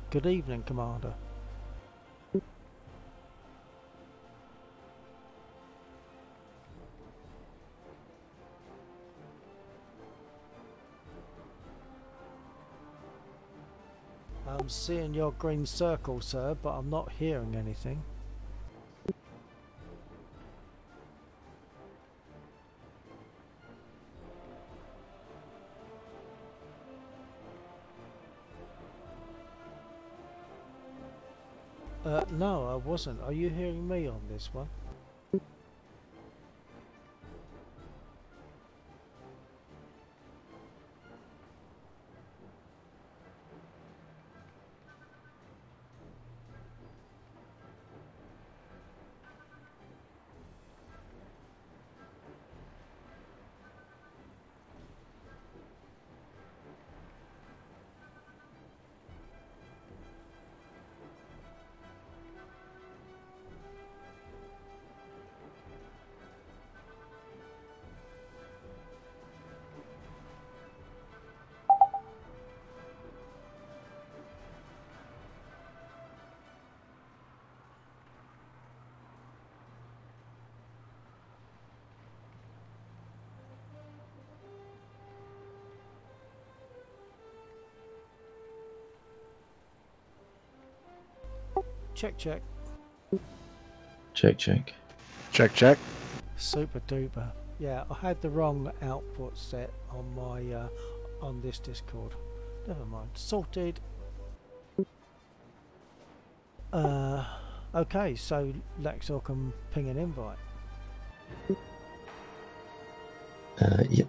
Good evening, Commander. I'm seeing your green circle, sir, but I'm not hearing anything. No, I wasn't. Are you hearing me on this one? Check, check. Check, check. Check, check. Super duper. Yeah, I had the wrong output set on my on this Discord. Never mind. Sorted. Okay, so Lexor can ping an invite. Yep.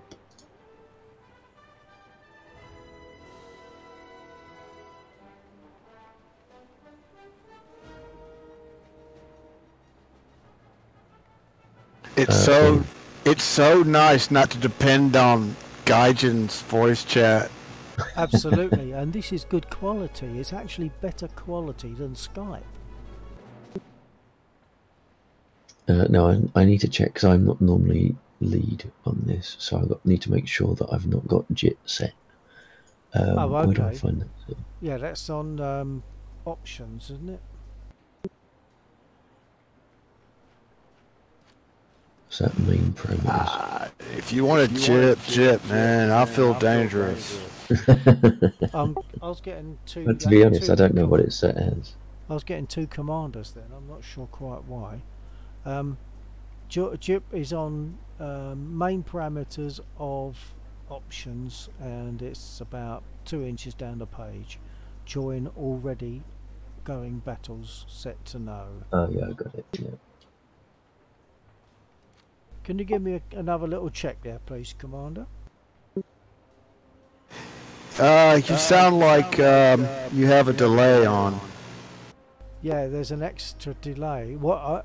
It's so nice not to depend on Gaijin's voice chat. Absolutely, and this is good quality. It's actually better quality than Skype. No, I need to check because I'm not normally lead on this, so I need to make sure that I've not got JIT set. Oh, okay. Where do I find that? Yeah, that's on options, isn't it? Is that main parameters? If you want to jip, man, I feel dangerous. I was getting two. But to be honest, I don't know what it's set as. I was getting two commanders then. I'm not sure quite why. JIP is on main parameters of options, and it's about 2 inches down the page. Join already going battles set to no. Oh yeah, I got it. Yeah. Can you give me another little check there, please, Commander? You sound like you have a delay on. Yeah, there's an extra delay. What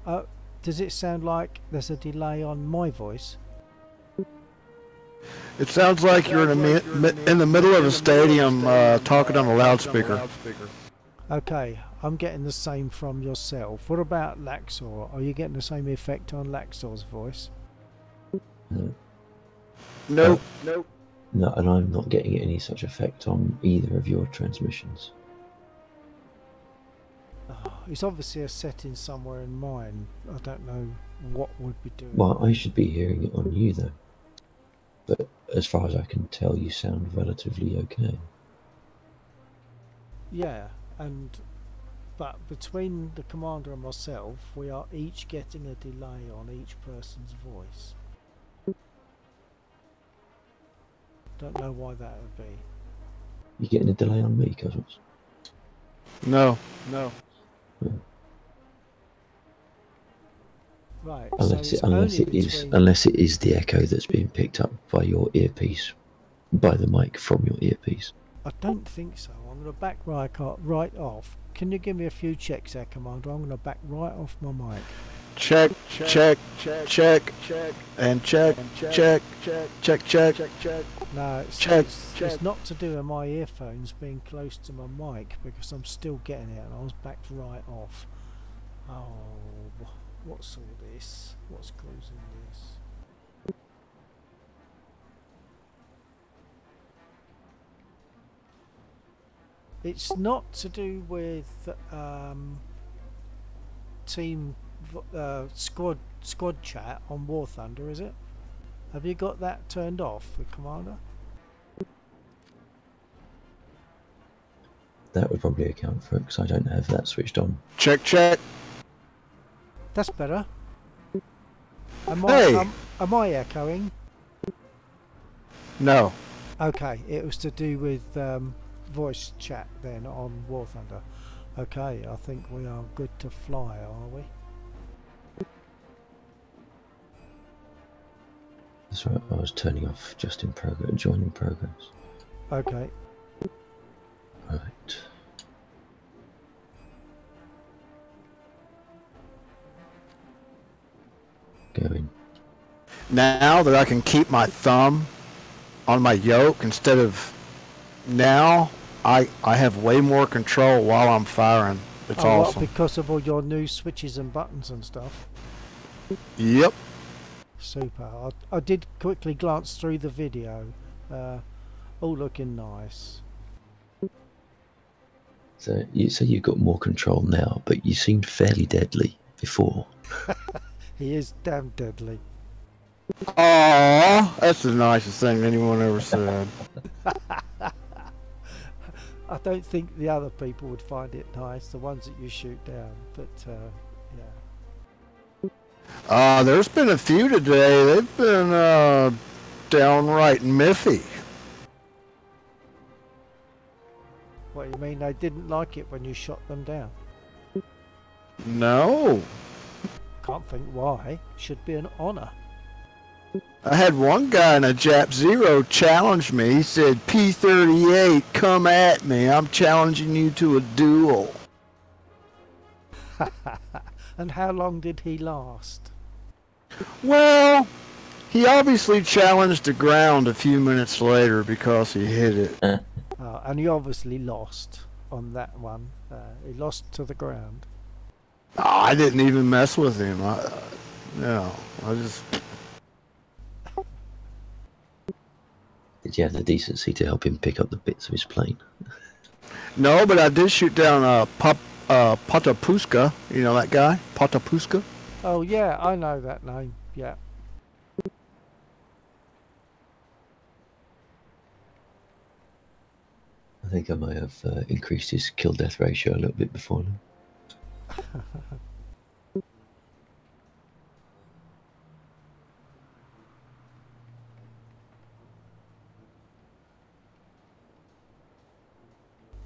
does it sound like? There's a delay on my voice. It sounds like you're in the middle of a stadium talking on a loudspeaker. Okay, I'm getting the same from yourself. What about Laxor? Are you getting the same effect on Laxor's voice? Nope. No, and I'm not getting any such effect on either of your transmissions. Oh, it's obviously a setting somewhere in mine. I don't know what would be doing. Well, I should be hearing it on you though. But as far as I can tell, you sound relatively okay. Yeah, but between the commander and myself, we are each getting a delay on each person's voice. Don't know why that would be. You getting a delay on me, Cosmos? No. Right. Unless it is the echo that's being picked up by your earpiece, by the mic from your earpiece. I don't think so. I'm going to back right off. Can you give me a few checks there, Commander? I'm going to back right off my mic. Check, and check. No, it's not to do with my earphones being close to my mic, because I'm still getting it and I was backed right off. Oh, what's all this? What's causing this? It's not to do with squad chat on War Thunder, is it? Have you got that turned off with Commander? That would probably account for it because I don't have that switched on. Check, check. That's better. Hey! Am I echoing? No. Okay, it was to do with voice chat then on War Thunder. Okay, I think we are good to fly, are we? That's right, I was turning off just in progress, joining progress. Okay. Right. Going. Now that I can keep my thumb on my yoke instead of now, I have way more control while I'm firing. It's awesome. What, because of all your new switches and buttons and stuff? Yep. Super. I did quickly glance through the video. All looking nice. So you say you've got more control now, but you seemed fairly deadly before. He is damn deadly. Aww, that's the nicest thing anyone ever said. I don't think the other people would find it nice, the ones that you shoot down, but yeah. There's been a few today. They've been downright miffy. What, you mean they didn't like it when you shot them down? No. Can't think why. Should be an honour. I had one guy in a Jap Zero challenge me. He said, P-38, come at me. I'm challenging you to a duel. And how long did he last? Well, he obviously challenged the ground a few minutes later because he hit it. And he obviously lost on that one. He lost to the ground. I didn't even mess with him. I just... Did you have the decency to help him pick up the bits of his plane? No, but I did shoot down Potapuska. You know that guy? Potapuska? Oh yeah, I know that name. Yeah. I think I might have increased his kill-death ratio a little bit before now.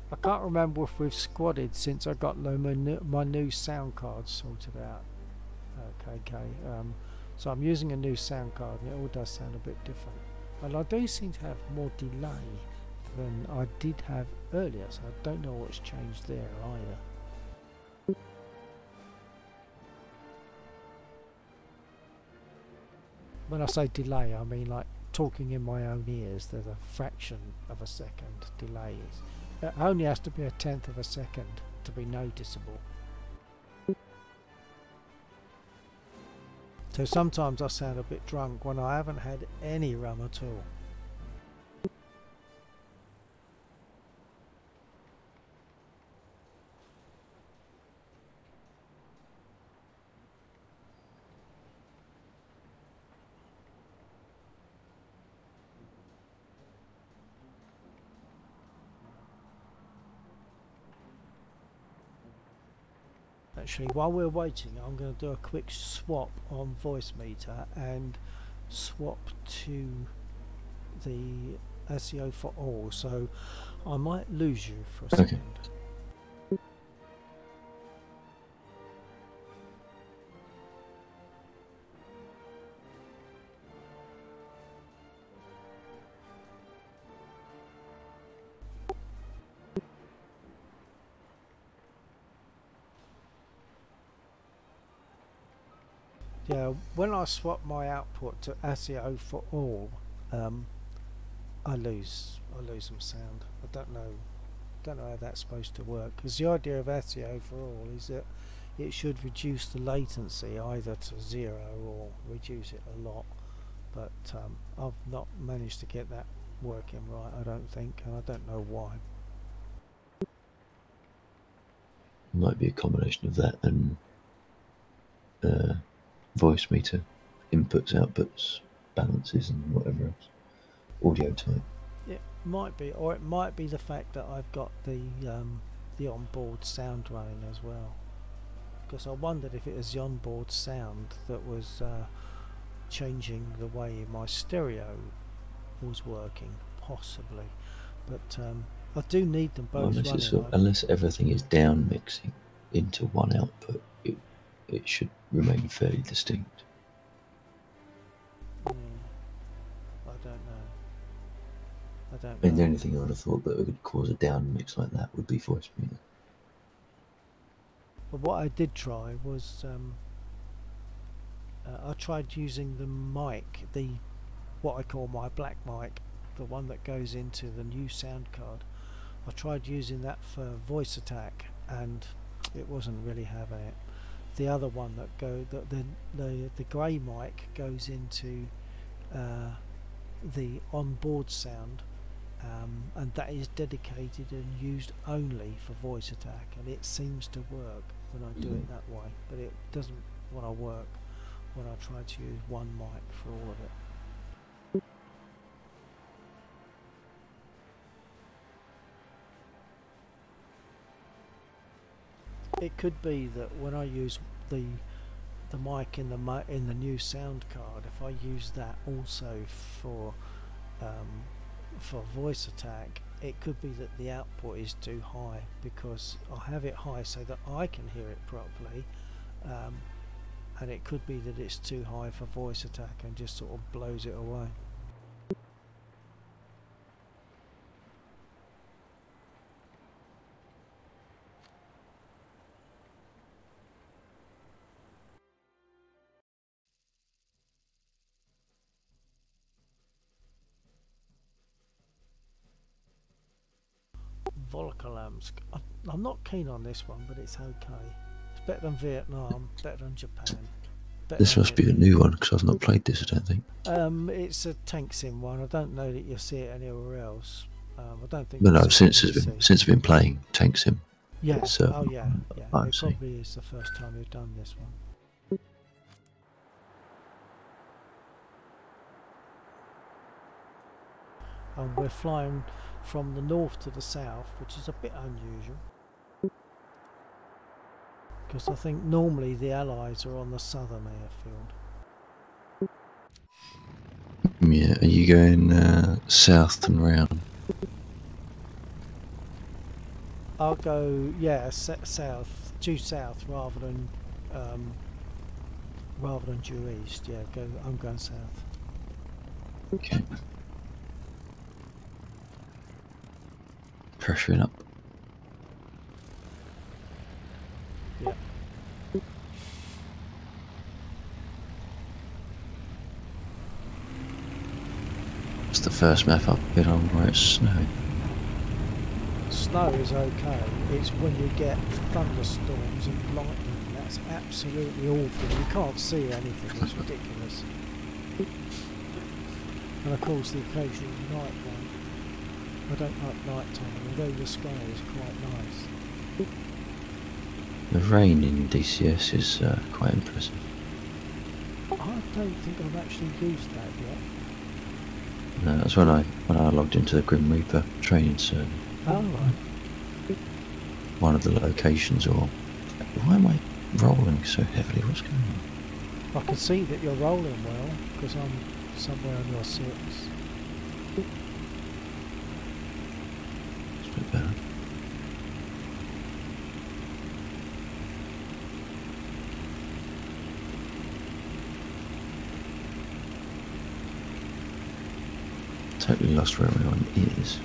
I can't remember if we've squadded since I got my new sound card sorted out. Okay, so I'm using a new sound card and it all does sound a bit different. And I do seem to have more delay than I did have earlier, so I don't know what's changed there either. When I say delay, I mean like talking in my own ears. There's a fraction of a second delay. It only has to be a tenth of a second to be noticeable. So sometimes I sound a bit drunk when I haven't had any rum at all. Actually, while we're waiting, I'm going to do a quick swap on voice meter and swap to the SEO for all, so I might lose you for a second. Yeah, when I swap my output to SEO for all, I lose some sound. I don't know how that's supposed to work, because the idea of SEO for all is that it should reduce the latency either to 0 or reduce it a lot, but I've not managed to get that working right, I don't think, and I don't know why. Might be a combination of that and voice meter inputs, outputs, balances, and whatever else. Audio type. It might be, or it might be the fact that I've got the onboard sound running as well. Because I wondered if it was the onboard sound that was changing the way my stereo was working, possibly. But I do need them both running. Unless everything is down mixing into one output, it should remain fairly distinct. Yeah, I don't know. I mean, the only thing I would have thought that would cause a down mix like that would be voice meter. But what I did try was I tried using the mic, what I call my black mic, the one that goes into the new sound card. I tried using that for voice attack, and it wasn't really having it. The other one the grey mic goes into the onboard sound, and that is dedicated and used only for voice attack, and it seems to work when I do it that way, but it doesn't want to work when I try to use one mic for all of it. It could be that when I use the mic in the new sound card, if I use that also for voice attack, it could be that the output is too high, because I have it high so that I can hear it properly, and it could be that it's too high for voice attack and just sort of blows it away. Volcalamsk. I'm not keen on this one, but it's okay. It's better than Vietnam, better than Japan. This must be a new one, because I've not played this, I don't think. It's a tank sim one. I don't know that you'll see it anywhere else. I don't think. No, since I've been playing tank sim. Yeah. Oh yeah. It I've probably is the first time we've done this one. And we're flying from the north to the south, which is a bit unusual, because I think normally the Allies are on the southern airfield. Yeah, are you going south and round? I'll go, south, due south rather than due east. Yeah, I'm going south. Okay. Pressuring up. Yeah. It's the first map up bit on where it's snowing. Snow is okay. It's when you get thunderstorms and lightning, that's absolutely awful. You can't see anything. It's ridiculous. And of course the occasional night one. I don't like night time, although the sky is quite nice. The rain in DCS is quite impressive. I don't think I've actually used that yet. No, that's when I logged into the Grim Reaper training server. Oh right. One of the locations, or why am I rolling so heavily? What's going on? I can see that you're rolling well, because I'm somewhere on your 6. It's a bit better. Totally lost where everyone is.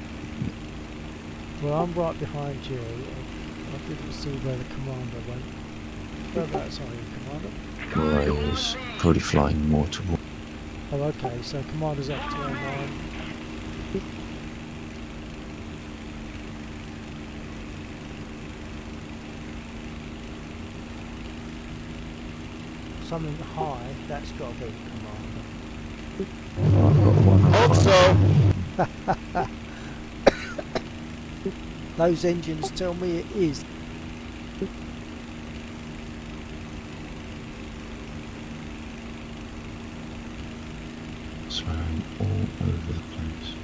Well, I'm right behind you. I didn't see where the commander went. Whereabouts are you, Commander? Well, I was probably flying more toward. Oh, okay, so Commander's up to 09. Something high, that's got to be Commander. Oh, I've got one. Hope so. Those engines tell me it is. all over the place.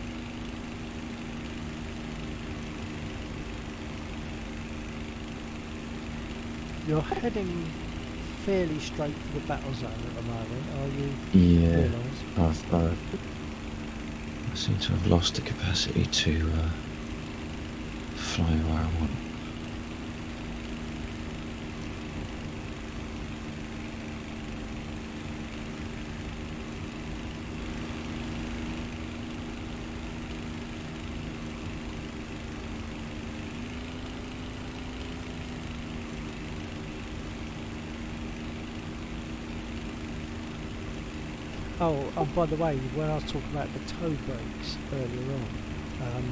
You're heading fairly straight for the battle zone at the moment, are you? Yeah, Realise? I seem to have lost the capacity to fly where I want. Oh, and by the way, when I was talking about the toe brakes earlier on,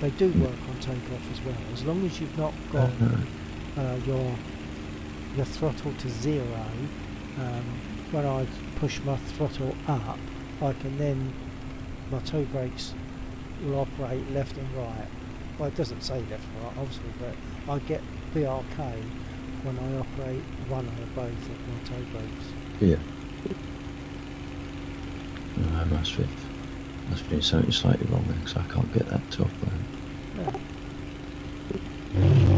they do work on takeoff as well. As long as you've not got your throttle to 0, when I push my throttle up, I can then, my toe brakes will operate left and right. Well, it doesn't say left and right, obviously, but I get BRK when I operate one or both of my toe brakes. Yeah. No, I must be doing something slightly wrong then, because I can't get that to operate. Yeah.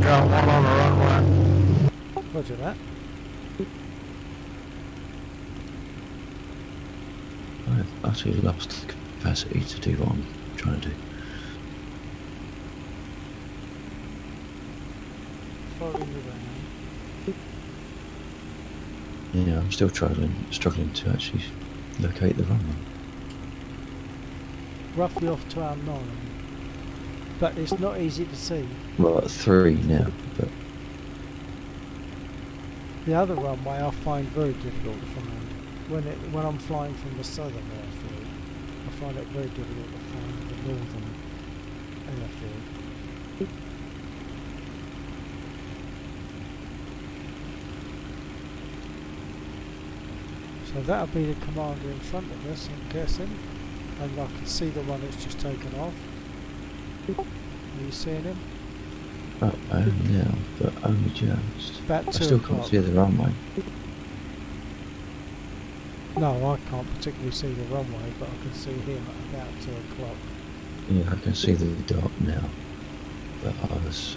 Got one on the runway. Roger that. I've utterly lost the capacity to do what I'm trying to do. Following the runway. Yeah, I'm still struggling to actually locate the runway. Roughly off to our 9, but it's not easy to see. Well, at 3 now, but The other runway I find very difficult to find. When I'm flying from the southern airfield, I find it very difficult to find the northern airfield. So that'll be the commander in front of us, I'm guessing. And I can see the one that's just taken off. Are you seeing him? I am now, but only just. About 2 I still o'clock. can't see the runway. No, I can't particularly see the runway, but I can see him at about 2 o'clock. Yeah, I can see the dot now, but I was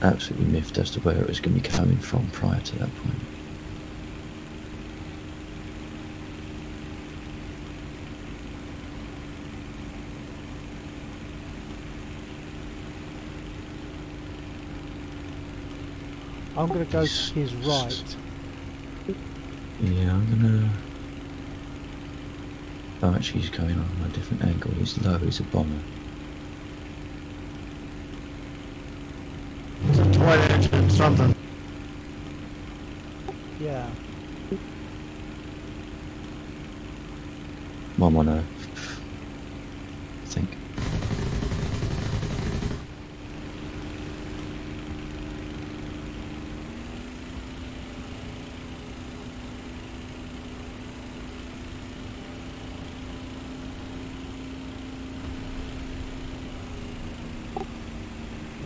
absolutely miffed as to where it was going to be coming from prior to that point. I'm going to go to his right. Yeah, I'm gonna... Oh, actually he's going on a different angle. He's low, he's a bomber. It's a twin engine something. Yeah. 110, I think.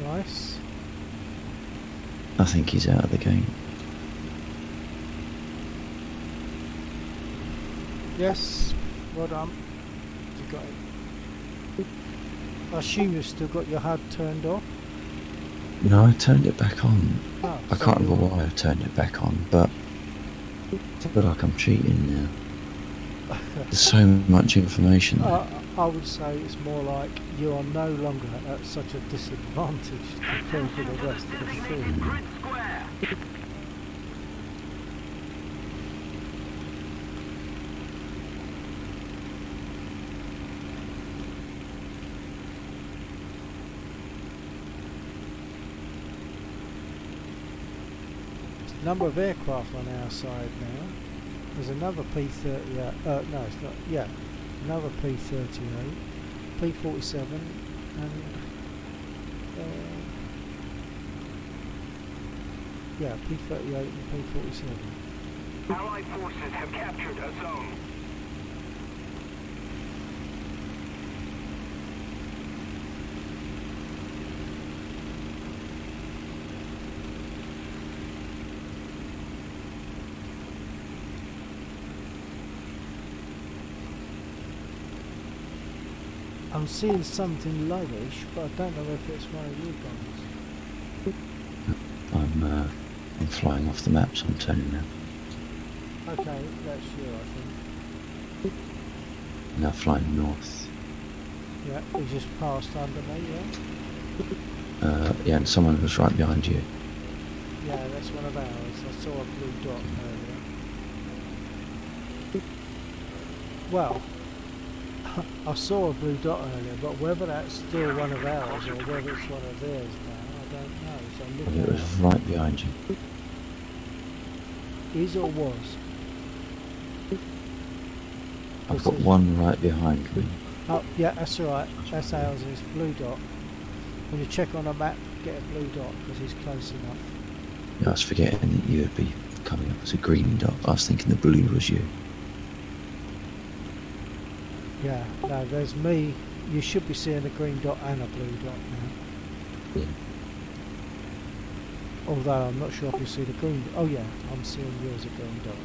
Nice. I think he's out of the game. Yes. Well done. You got it. I assume you've still got your HUD turned off. No, I turned it back on. Oh, I can't remember why I turned it back on, but I feel like I'm cheating now. There's so much information there. I would say it's more like you are no longer at such a disadvantage compared to the rest of the field. Number of aircraft on our side now. There's another P-38, no it's not, yeah, another P-38, P-47 and yeah, P-38 and P-47. Allied forces have captured a zone. I'm seeing something lowish, but I don't know if it's one of you guys. I'm flying off the map, so I'm turning now. Okay, that's you, I think. Now flying north. Yeah, we just passed under me, yeah? Yeah, and someone was right behind you. Yeah, that's one of ours. I saw a blue dot earlier. Well, I saw a blue dot earlier, but whether that's still one of ours or whether it's one of theirs now, I don't know. So look It was out. right behind you. Is or was? I've got one right behind me. Oh, yeah, that's alright. That's ours. It's blue dot. When you check on a map, get a blue dot because he's close enough. Yeah, I was forgetting that you would be coming up as a green dot. I was thinking the blue was you. Yeah, no, there's me. You should be seeing a green dot and a blue dot now. Yeah. Although I'm not sure if you see the green. Oh yeah, I'm seeing you as a green dot.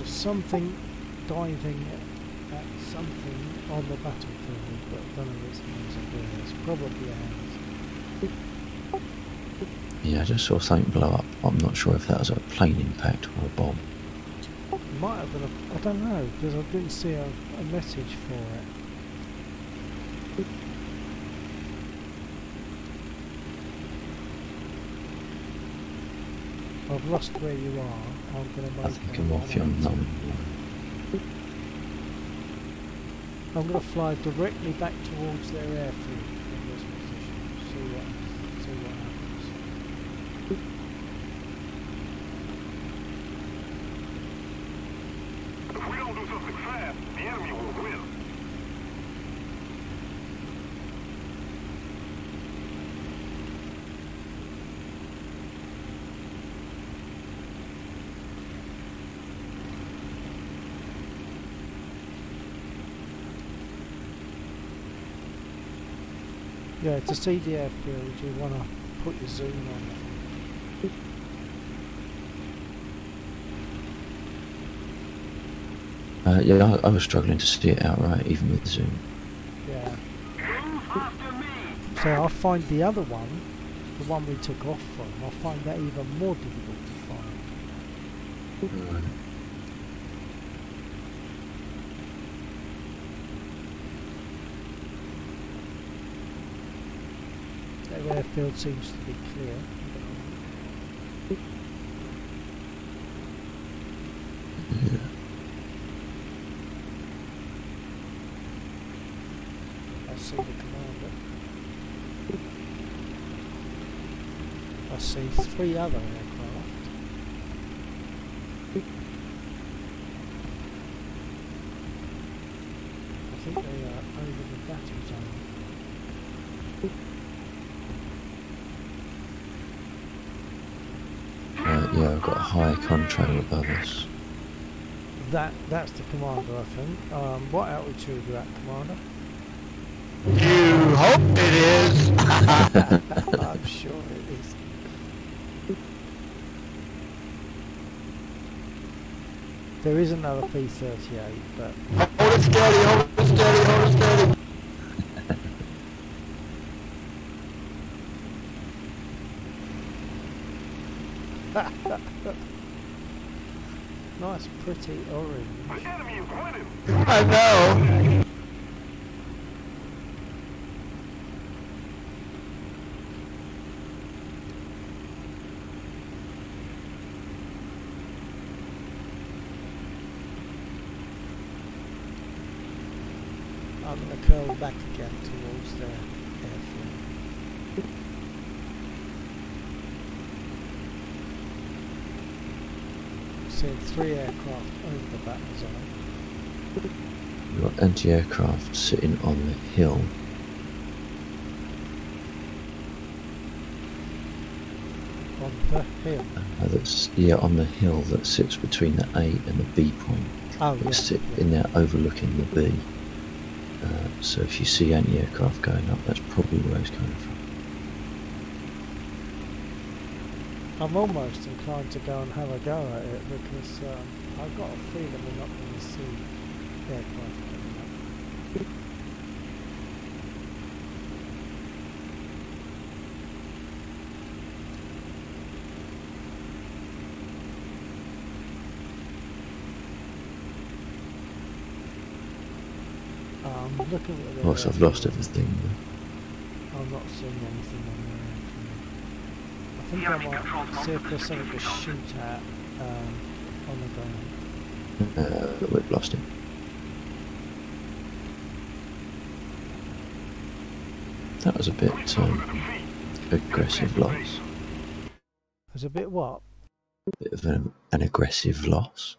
Something diving at something on the battlefield, but I don't know if it's ours or theirs. Probably ours. Yeah, I just saw something blow up. I'm not sure if that was a plane impact or a bomb. It might have been a, I don't know, because I didn't see a message for it. I've lost where you are. I'm going to make I think I'm off your num. I'm going to fly directly back towards their airfield from this position. See what happens. If we don't do something fast, the enemy will win. Yeah, to see the airfield, you want to put your zoom on. Yeah, I was struggling to see it outright, even with zoom. Yeah. Move after me. So I find the other one, the one we took off from, I find that even more difficult to find. Right. Their airfield seems to be clear. Yeah. I see the commander. I see 3 other aircraft. I think they are over the battle zone. Yeah, I've got a high contrail above us. That's the commander, I think. What altitude are you at, commander? You hope it is. I'm sure it is. There is another P-38, but Hold it steady, hold it steady, hold it steady. nice, pretty orange. The enemy is winning. I know. I'm going to curl back again towards the airfield. seeing 3 aircraft over the battle zone. You've got anti-aircraft sitting on the hill. On the hill. That's on the hill that sits between the A and the B point. Oh, It's yeah. sitting there overlooking the B. So if you see anti-aircraft going up, that's probably where it's coming from. I'm almost inclined to go and have a go at it because I've got a feeling we're not going to see aircraft coming up. I'm looking at the Whilst I've lost everything. I'm not seeing anything on there. I think I might see if there's something to shoot at on the ground. We've lost him. That was a bit aggressive loss. There's a bit what? Bit of an aggressive loss.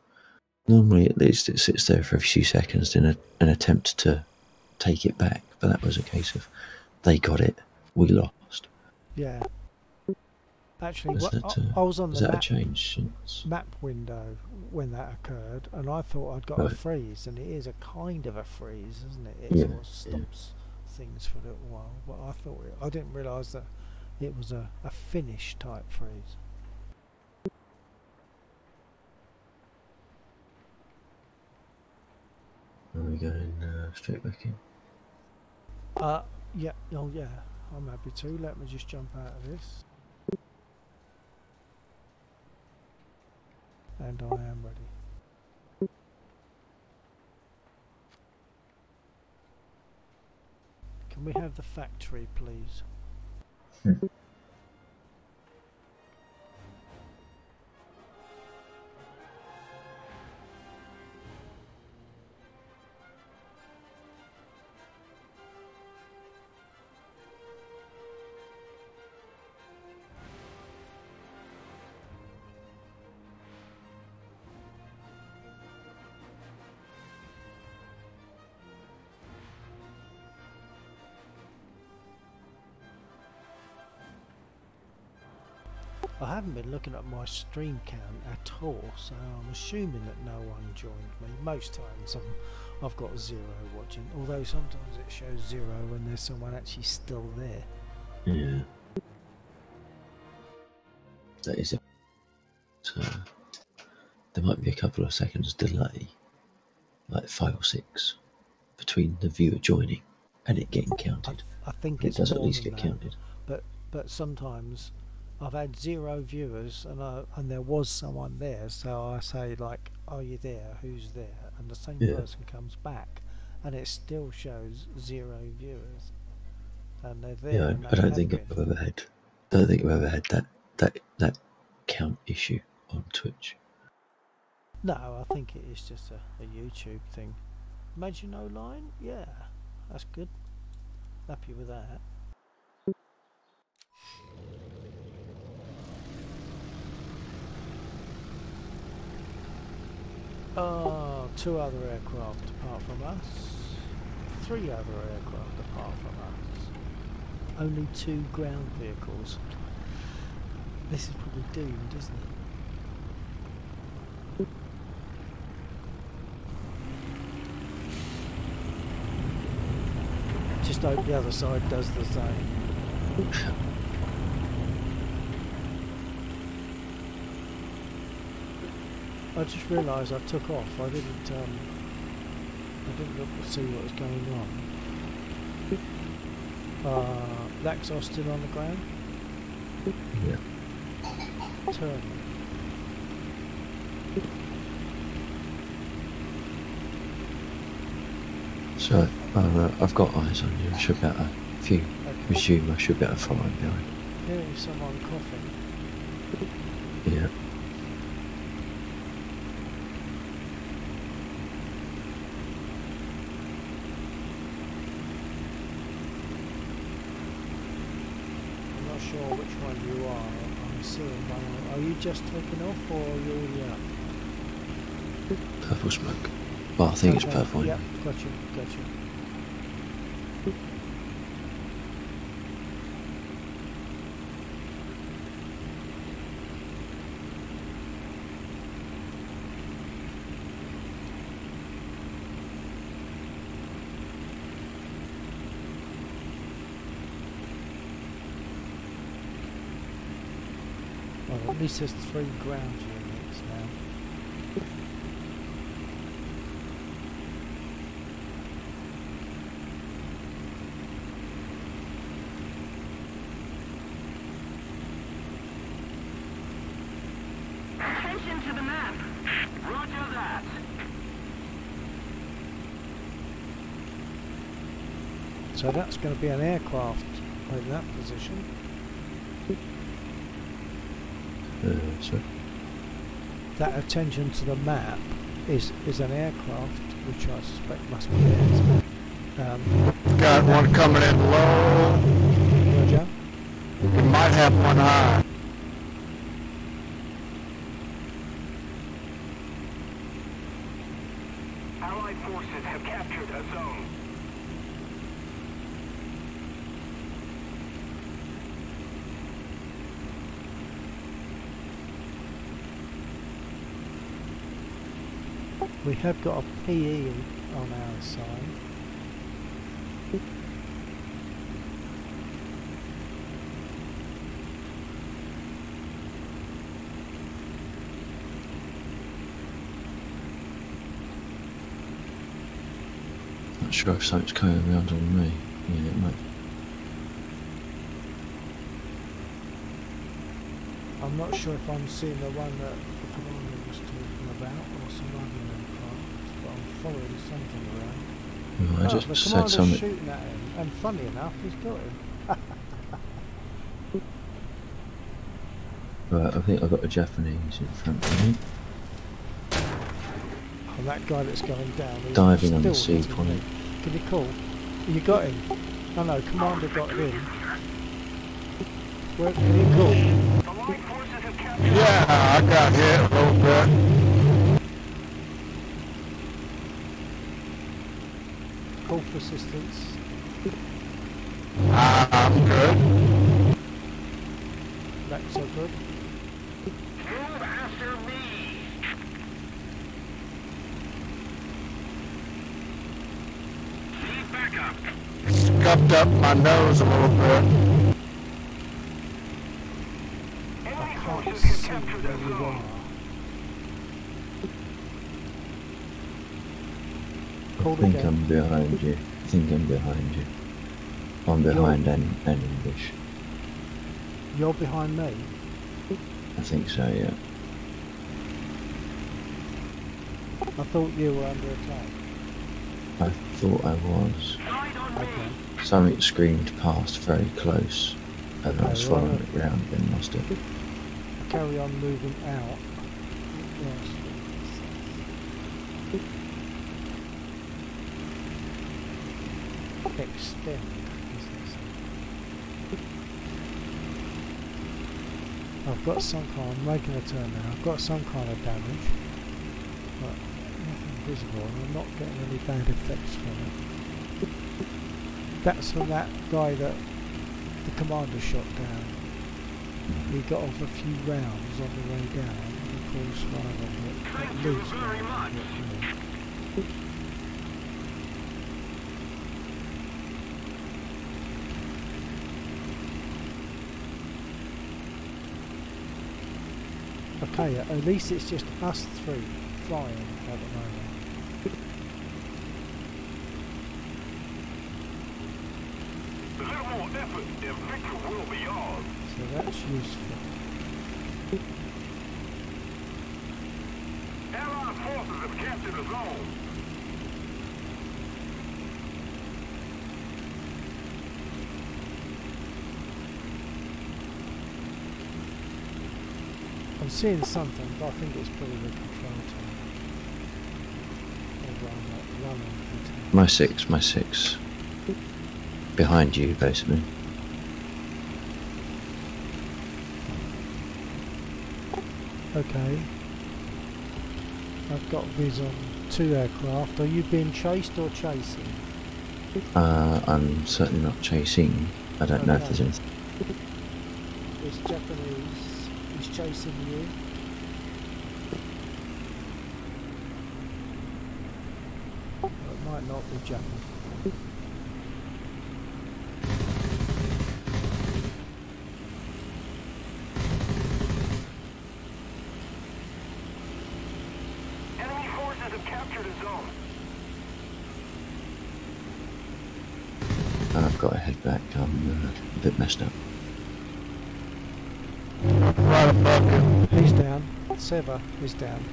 Normally, at least, it sits there for a few seconds in an attempt to take it back, but that was a case of they got it, we lost. Yeah. Actually, I was on the map window when that occurred, and I thought I'd got a freeze, and it is a kind of a freeze, isn't it? It sort of stops things for a little while, but I didn't realise that it was a finish type freeze. Are we going straight back in? Yeah, oh yeah, I'm happy to. Let me just jump out of this. And I am ready. Can we have the factory, please? I haven't been looking at my stream count at all, so I'm assuming that no one joined me. Most times I've got 0 watching, although sometimes it shows 0 when there's someone actually still there. Yeah. That is it. So there might be a couple of seconds delay, like 5 or 6, between the viewer joining and it getting counted. I think it it's does more at least than get that, counted. But sometimes I've had 0 viewers and there was someone there, so I say like, are you there? Who's there? And the same person comes back, and it still shows 0 viewers, and they're there. Yeah, and I don't think I've ever had that count issue on Twitch. No, I think it is just a YouTube thing. Imagine no line? Yeah, that's good. Happy with that. Oh, 2 other aircraft apart from us. 3 other aircraft apart from us. Only 2 ground vehicles. This is probably doomed, isn't it? Just hope the other side does the same. I just realised I took off. I didn't look to see what was going on. Laxos still on the ground? Yeah. Turn. So I've got eyes on you. I should be able to, if you resume, I should be able to follow him behind. Hearing someone coughing. Yeah. I'm not sure which one you are. I'm seeing one. Are you just taking off or are you already up? Purple smoke. Well, I think it's Okay, purple. Yep, gotcha, gotcha. Well, at least there's 3 ground units now. Attention to the map. Roger that. So that's going to be an aircraft in that position. So That attention to the map is an aircraft, which I suspect must be theirs. Got one coming in low. Roger. We might have one high. Allied forces have captured a zone. We have got a PE on our side. not sure if something's coming around on me. Yeah, it might. I'm not sure if I'm seeing the one that the commander was talking about or some other aircraft, but I'm following something around. Well, I The just said commander's something. shooting at him, and funny enough, he's got him. Right, I think I've got a Japanese in front of me. And that guy that's going down, he's Diving on the still sea hitting point. me. Can you call? You got him? Oh no, commander got him. Where can you call? Allied forces have captured. Yeah, I got hit a little bit. Call for assistance. I'm good. That's so good. Move after me. Need backup. Scuffed up my nose a little bit. I Enemy can't forces see have captured a where you zone. are. Call I think again. I'm behind you. I think I'm behind you. I'm behind an English. You're behind me. I think so, yeah. I thought you were under attack. I thought I was. Side on me. Okay. Something screamed past very close, and I was Okay, following right. it round and lost it. Carry on moving out. Yes. Extend. Is this? I've got some kind. I'm making a turn now. I've got some kind of damage, but nothing visible, and I'm not getting any bad effects from it. That's from that guy that the commander shot down. He got off a few rounds on the way down, and of course one of them hit, Thank at you least very one much. hit me. Okay, at least it's just us three flying at the moment. A little more effort and victory will be ours. So that's useful. Allied forces have captured a zone. I'm seeing something, but I think it's probably the control tower. Although I'm not running the tower. My six. Behind you, basically. Okay. I've got viz on 2 aircraft. Are you being chased or chasing? I'm certainly not chasing. I don't know if there's Okay. anything. It's Japanese. He's chasing you. It might not be Japanese. Enemy forces have captured a zone. I've got to head back. I'm a bit messed up. Right above you. He's down. Seva is down.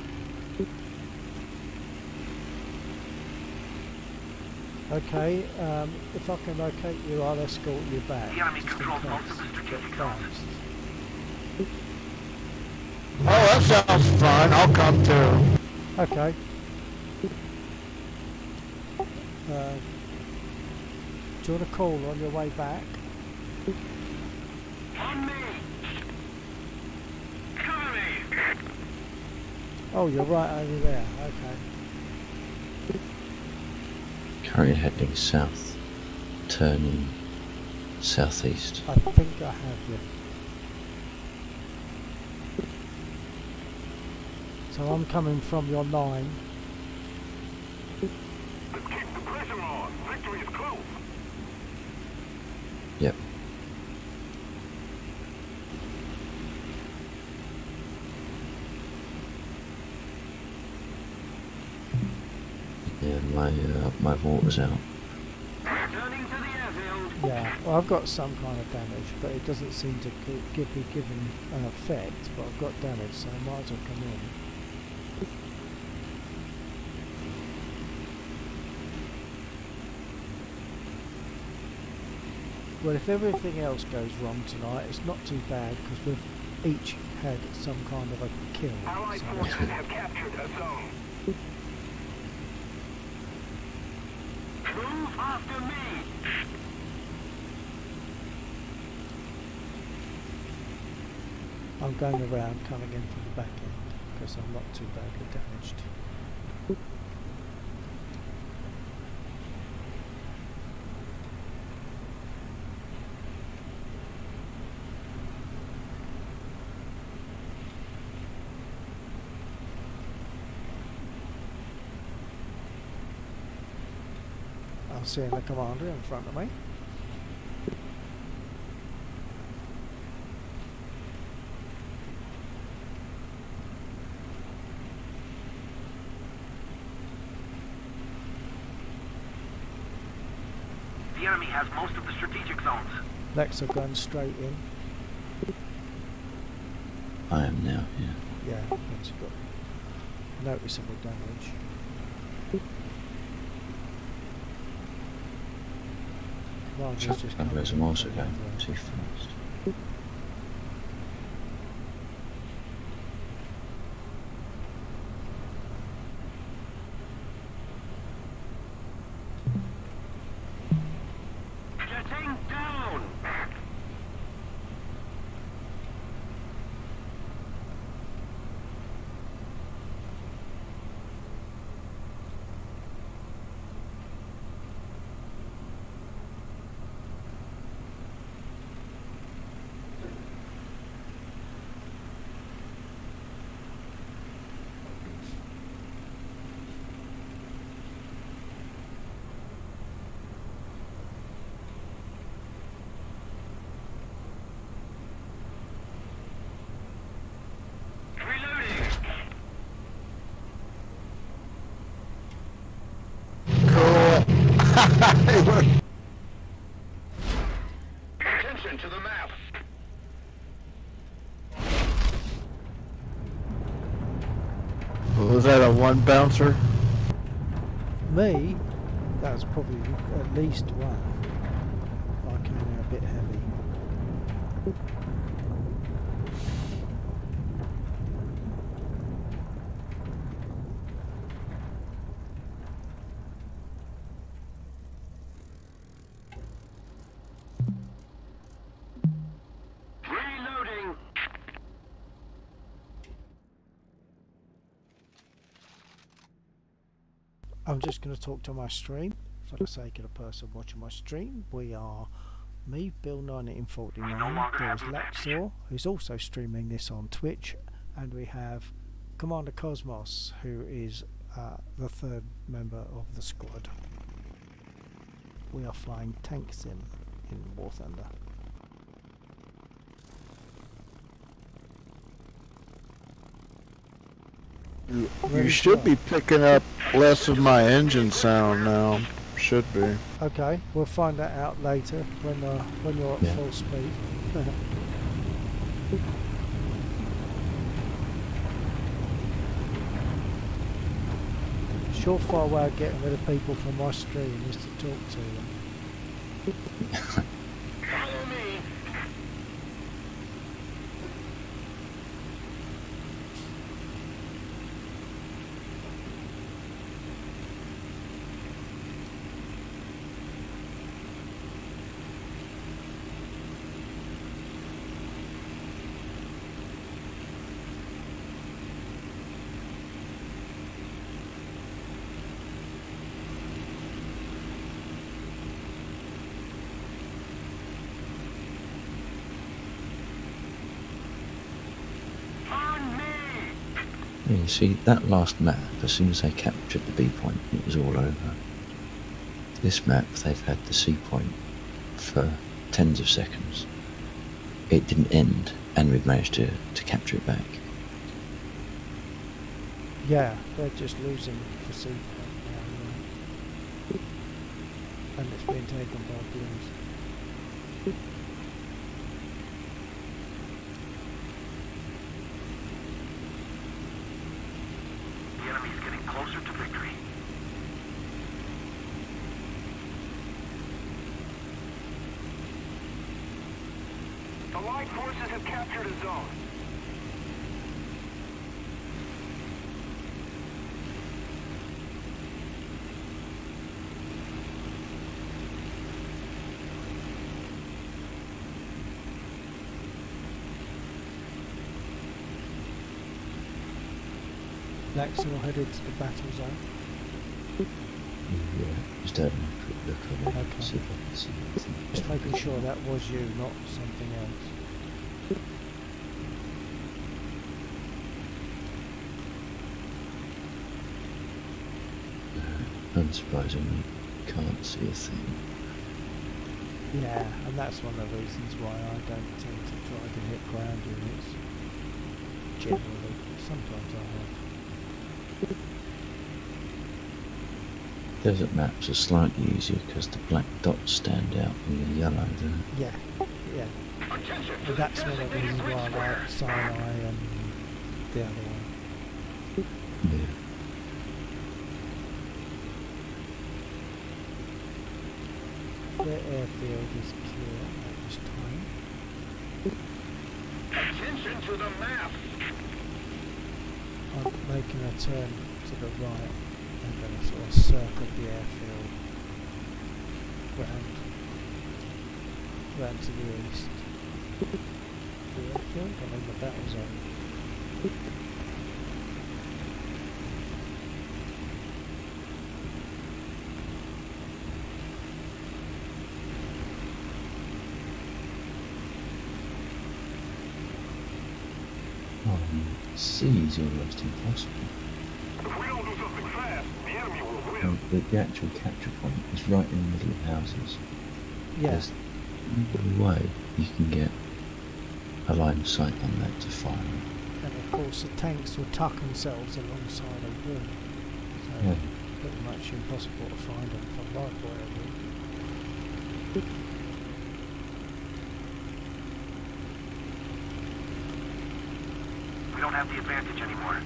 Okay, if I can locate you, I'll escort you back. The enemy just in controls most case of the you strategic get zones. bounced. Oh, that sounds fun. I'll come too. Okay. Do you want to call on your way back? On me! Cover me! Oh, you're right over there. Okay. Currently heading south, turning southeast. I think I have you. So I'm coming from your line. Let's keep the pressure on. Victory is close. Yep. Yeah, my water's out. Returning to the airfield. Yeah, well, I've got some kind of damage, but it doesn't seem to be given an effect. But I've got damage, so I might as well come in. Well, if everything else goes wrong tonight, it's not too bad because we've each had some kind of a kill. Allied So forces have captured a zone. Move after me! I'm going around, coming in from the back end because I'm not too badly damaged. I'm seeing the commander in front of me. The enemy has most of the strategic zones. Lex are going straight in. I am now, yeah. Yeah, it's got noticeable damage. Commander's Chuck just and coming I'm in also from going the too fast. Getting down! Reloading! Cool. Attention to the map! Was that a one bouncer? Me, that was probably at least one. I came in a bit heavy. Reloading! I'm just going to talk to my stream for the sake of the person watching my stream. We are me, Bill1949, there's Laxor, who's also streaming this on Twitch, and we have Commander Cosmos, who is the third member of the squad. We are flying Tank Sim in War Thunder. You should be picking up less of my engine sound now. Should be. Okay, we'll find that out later when you're at full speed. Surefire way of getting rid of people from my stream is to talk to them. Follow me. Yeah, you see, that last map, as soon as they captured the B point, it was all over. This map, they've had the C point for tens of seconds. It didn't end, and we've managed to capture it back. Yeah, they're just losing for C now, and it's being taken by Blues. The enemy's getting closer to victory. Allied forces have captured a zone. Laxor headed to the battle zone. Yeah, just having a quick look at it. Okay. See if I can see anything. Just making sure that was you, not something else. Unsurprisingly, can't see a thing. Yeah, and that's one of the reasons why I don't tend to try to hit ground units. Generally, sometimes I have. Desert maps are slightly easier because the black dots stand out in the yellow there. Yeah, yeah. And that's one of the reasons why I like Sinai and the other one. Yeah. The airfield is clear at this time. Attention to the map. I'm making a turn to the right and then sort of circle the airfield round to the east. The airfield? I mean the battle zone. C is almost impossible. If we don't do something fast, the enemy will win. The actual capture point is right in the middle of houses. Yeah. There's no way you can get a line of sight on that to fire. And of course the tanks will tuck themselves alongside a wall. So Yeah. pretty much impossible to find them from my point of view. We don't have the advantage anymore.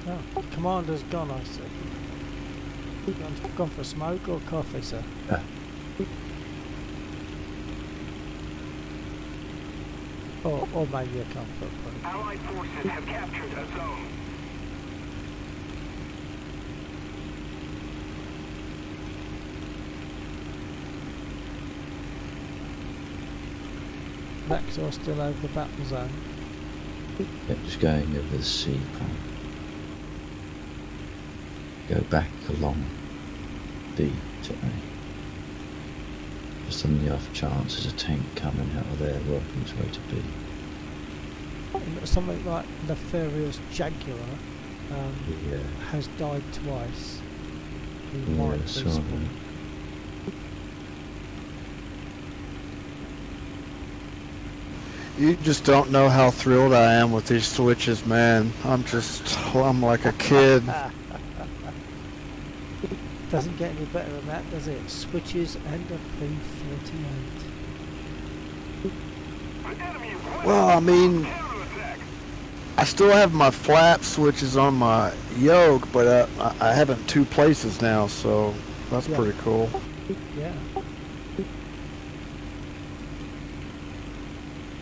Oh, commander's gone, I see. Gone for a smoke or coffee, sir? Or maybe a comfort point. Allied forces have captured a zone. Maxor still over the battle zone. Yep, just going over the sea point. Go back along B to A. Just on the off chance there's a tank coming out of there working its way to B. And something like Nefarious Jaguar Yeah. has died twice. He Yeah, might I saw respawn. that. You just don't know how thrilled I am with these switches, man. I'm like a kid. Doesn't get any better than that, does it? Switches and a P-38. The enemy is winning. Well, I mean, Counterattack. I still have my flap switches on my yoke, but I have it in 2 places now, so that's Yeah. pretty cool. Yeah.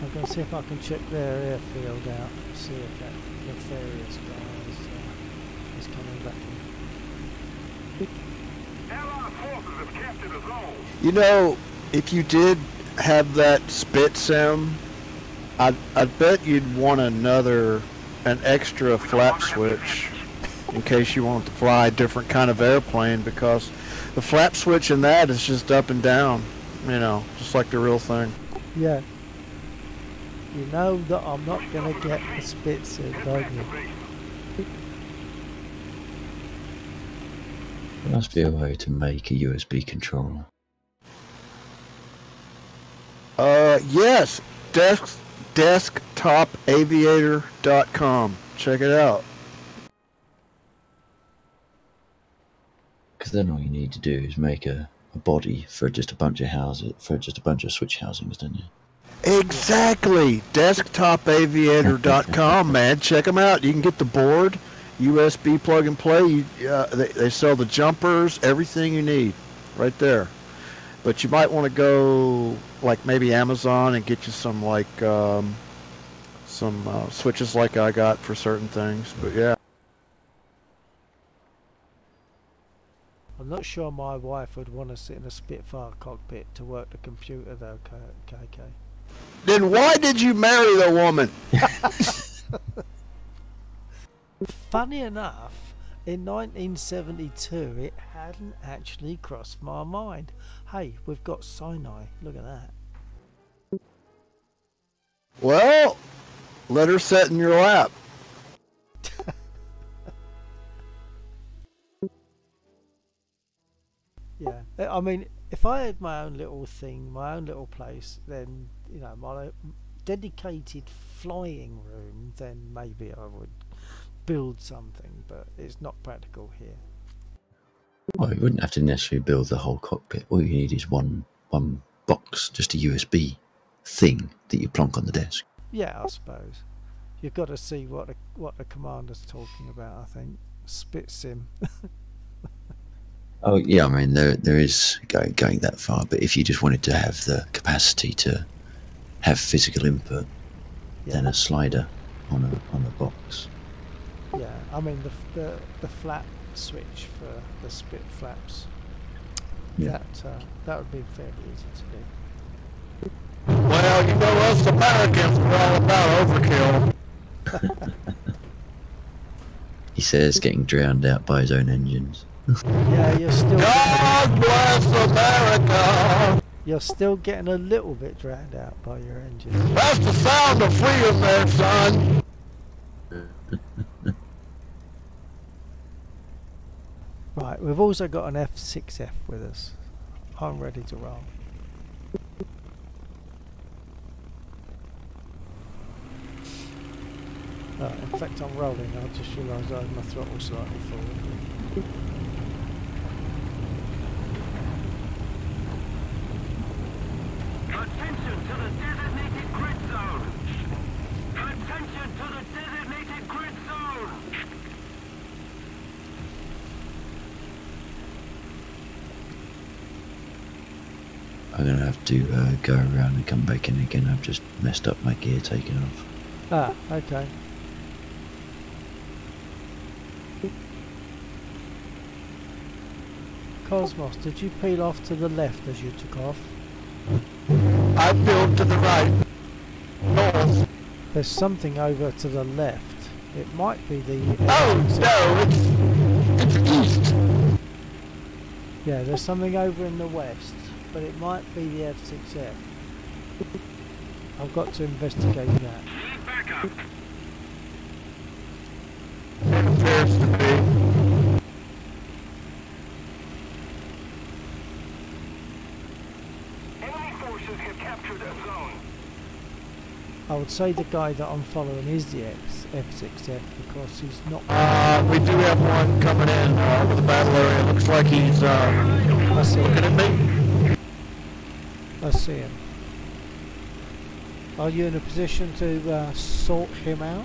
I'm going to see if I can check their airfield out, see if that Nefarious guy is coming back in. Allied forces have captured a zone. You know, if you did have that spit sim, I'd bet you'd want an extra flap switch in case you want to fly a different kind of airplane, because the flap switch in that is just up and down, you know, just like the real thing. Yeah. You know that I'm not going to get the spits in, don't you? There must be a way to make a USB controller. Yes, desktopaviator.com. Check it out. Because then all you need to do is make a body for just a bunch of houses, for just a bunch of switch housings, don't you? Exactly, desktopaviator.com, man. Check them out. You can get the board, USB plug and play. They sell the jumpers, everything you need, right there. But you might want to go like maybe Amazon and get you some like switches like I got for certain things. But yeah. I'm not sure my wife would want to sit in a Spitfire cockpit to work the computer though, KK. Then why did you marry the woman? Funny enough, in 1972 it hadn't actually crossed my mind. Hey, we've got Sinai, look at that. Well, let her sit in your lap. Yeah, I mean, if I had my own little thing, my own little place, then, you know, my dedicated flying room, then maybe I would build something, but it's not practical here. Well, you wouldn't have to necessarily build the whole cockpit. All you need is one box, just a USB thing that you plonk on the desk. Yeah, I suppose. You've got to see what the commander's talking about, I think. Spit sim. Oh yeah, I mean there is going that far, but if you just wanted to have the capacity to have physical input, Yeah. then a slider on a box. Yeah, I mean the flap switch for the spit flaps. Yeah. That would be fairly easy to do. Well, you know us Americans, we're all about overkill. He says getting drowned out by his own engines. Yeah, God bless America. you're still getting a little bit drowned out by your engine. That's the sound of freedom there, son. Right, we've also got an F6F with us. I'm ready to roll. In fact, I'm rolling. I just realised I had my throttle slightly forward. Attention to the designated grid zone! Attention to the designated grid zone! I'm going to have to go around and come back in again. I've just messed up my gear taking off. Ah, okay. Cosmos, did you peel off to the left as you took off? I peeled to the right. North. There's something over to the left. It might be the... Oh, no, it's east. Yeah, there's something over in the west, but it might be the F6F. I've got to investigate that. Need backup. It appears to be. Enemy forces have captured a zone. I would say the guy that I'm following is the F6F because he's not... We do have one coming in over the battle area. Looks like he's I see looking him. at me. I see him. Are you in a position to sort him out?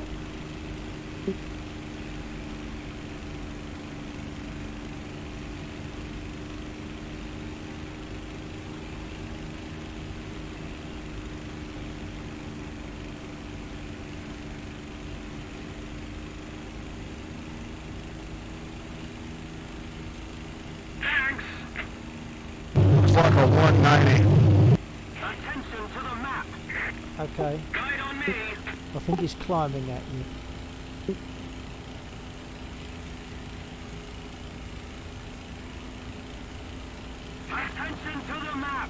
Thanks. Looks like a 190. Attention to the map. Okay. Guide on me. I think he's climbing at you. Attention to the map.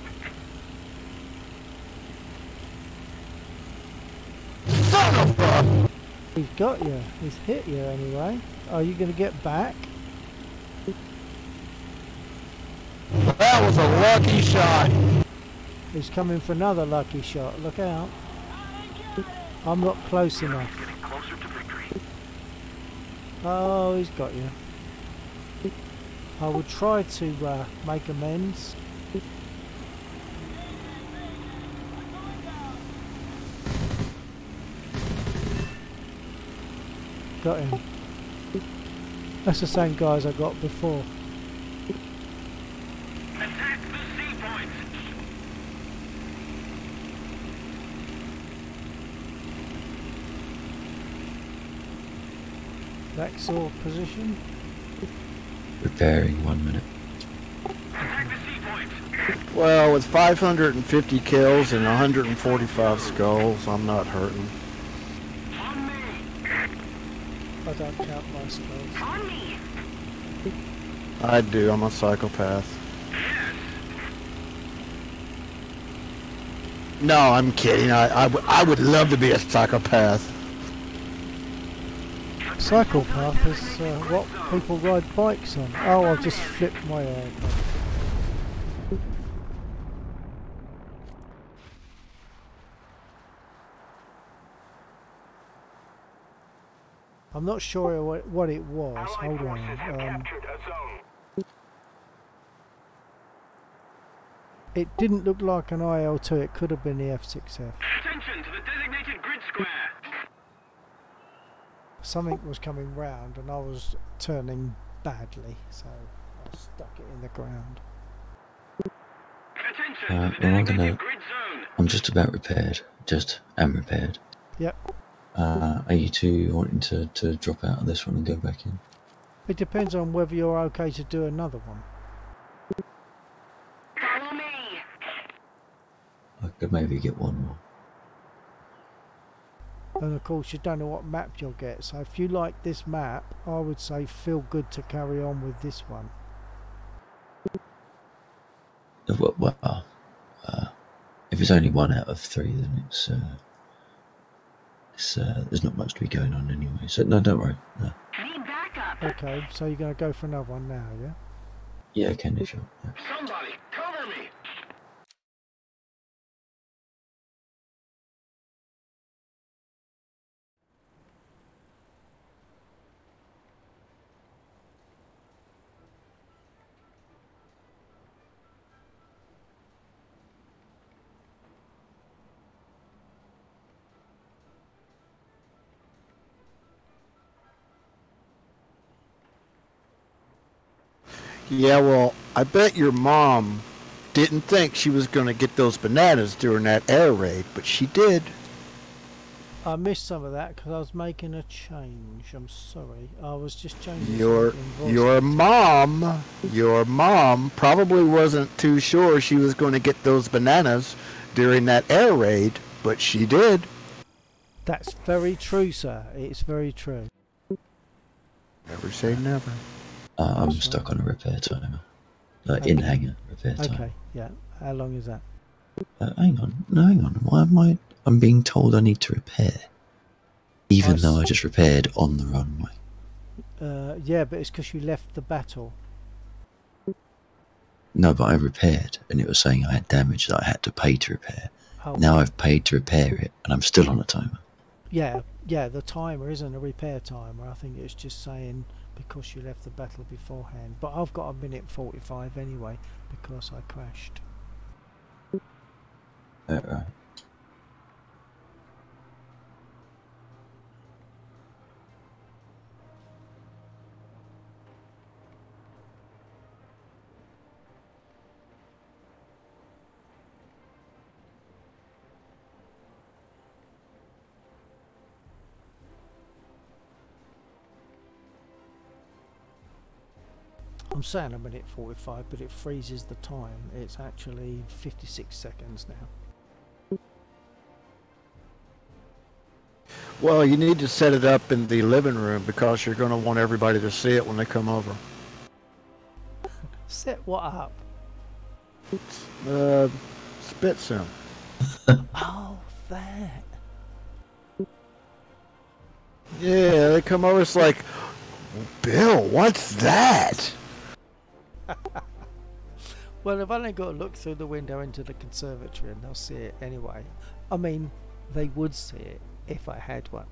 Son of a... He's got you. He's hit you anyway. Are you going to get back? That was a lucky shot. He's coming for another lucky shot. Look out. I'm not close enough. Getting closer to victory. Oh, he's got you. I will try to make amends. Got him. That's the same guy as I got before. Attack the sea point. Axel position. Repairing 1 minute. Attack the sea point. Well, with 550 kills and 145 skulls, I'm not hurting. On me. I don't count my spells. On me. I do, I'm a psychopath. No, I'm kidding. I would love to be a psychopath. Psychopath is what people ride bikes on. Oh, I've just flipped my head. I'm not sure what it was. Allied Hold forces have on. captured a zone. It didn't look like an IL-2. It could have been the F6F. Attention to the designated grid square. Something was coming round and I was turning badly, so I stuck it in the ground. Attention Well, to the I'm designated grid zone. I'm just about repaired. Just am repaired. Yep. Are you two wanting to drop out of this one and go back in? It depends on whether you're okay to do another one. Follow me. I could maybe get one more. And of course you don't know what map you'll get, so if you like this map, I would say feel good to carry on with this one. Well, if it's only 1 out of 3, then it's there's not much to be going on anyway. So no, don't worry. No. Need backup. Okay, so you're going to go for another one now, yeah? Yeah, can if you want. Yeah. Somebody cover me. Yeah, well, I bet your mom didn't think she was going to get those bananas during that air raid, but she did. I missed some of that because I was making a change. I'm sorry. I was just changing Your something in voice your mom probably wasn't too sure she was going to get those bananas during that air raid, but she did. That's very true, sir. It's very true. Never say never. I'm That's stuck right. on a repair timer. Okay. In hangar repair timer. Okay, yeah. How long is that? Hang on. No, hang on. Why am I... I'm being told I need to repair. Even though I just repaired on the runway. Yeah, but it's because you left the battle. No, but I repaired, and it was saying I had damage that I had to pay to repair. Oh, Now I've paid to repair it, and I'm still on a timer. yeah, the timer isn't a repair timer. I think it's just saying because you left the battle beforehand. But I've got a minute 45 anyway because I crashed. Right. I'm saying a minute 45, but it freezes the time. It's actually 56 seconds now. Well, you need to set it up in the living room because you're going to want everybody to see it when they come over. Set what up? Spit sim. Oh, that. Yeah, they come over. It's like, Bill, what's that? Well, I've only got to look through the window into the conservatory and they'll see it anyway. I mean, they would see it if I had one.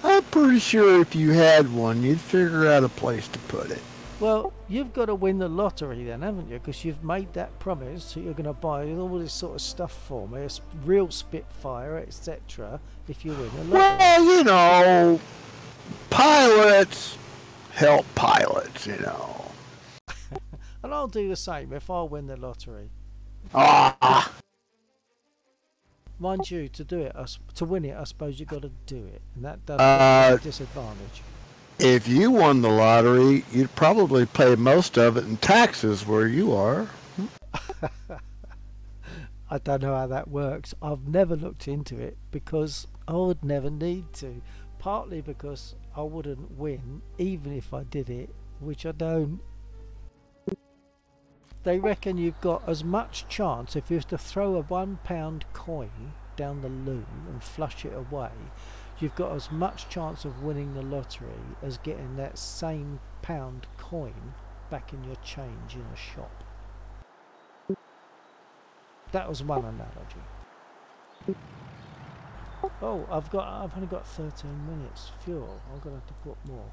I'm pretty sure if you had one, you'd figure out a place to put it. Well, you've got to win the lottery then, haven't you? Because you've made that promise that you're going to buy all this sort of stuff for me, a real Spitfire, etc. if you win the lottery. Well, you know, pilots help pilots, you know. And I'll do the same if I win the lottery. Ah, Mind you, to do it, to win it, I suppose you've got to do it, and that does put a disadvantage. if you won the lottery, you'd probably pay most of it in taxes where you are. I don't know how that works. I've never looked into it because I would never need to. Partly because I wouldn't win even if I did it, which I don't. They reckon you've got as much chance if you was to throw a £1 coin down the loo and flush it away, you've got as much chance of winning the lottery as getting that same pound coin back in your change in a shop. That was one analogy. Oh, I've only got 13 minutes fuel. I'm gonna have to put more.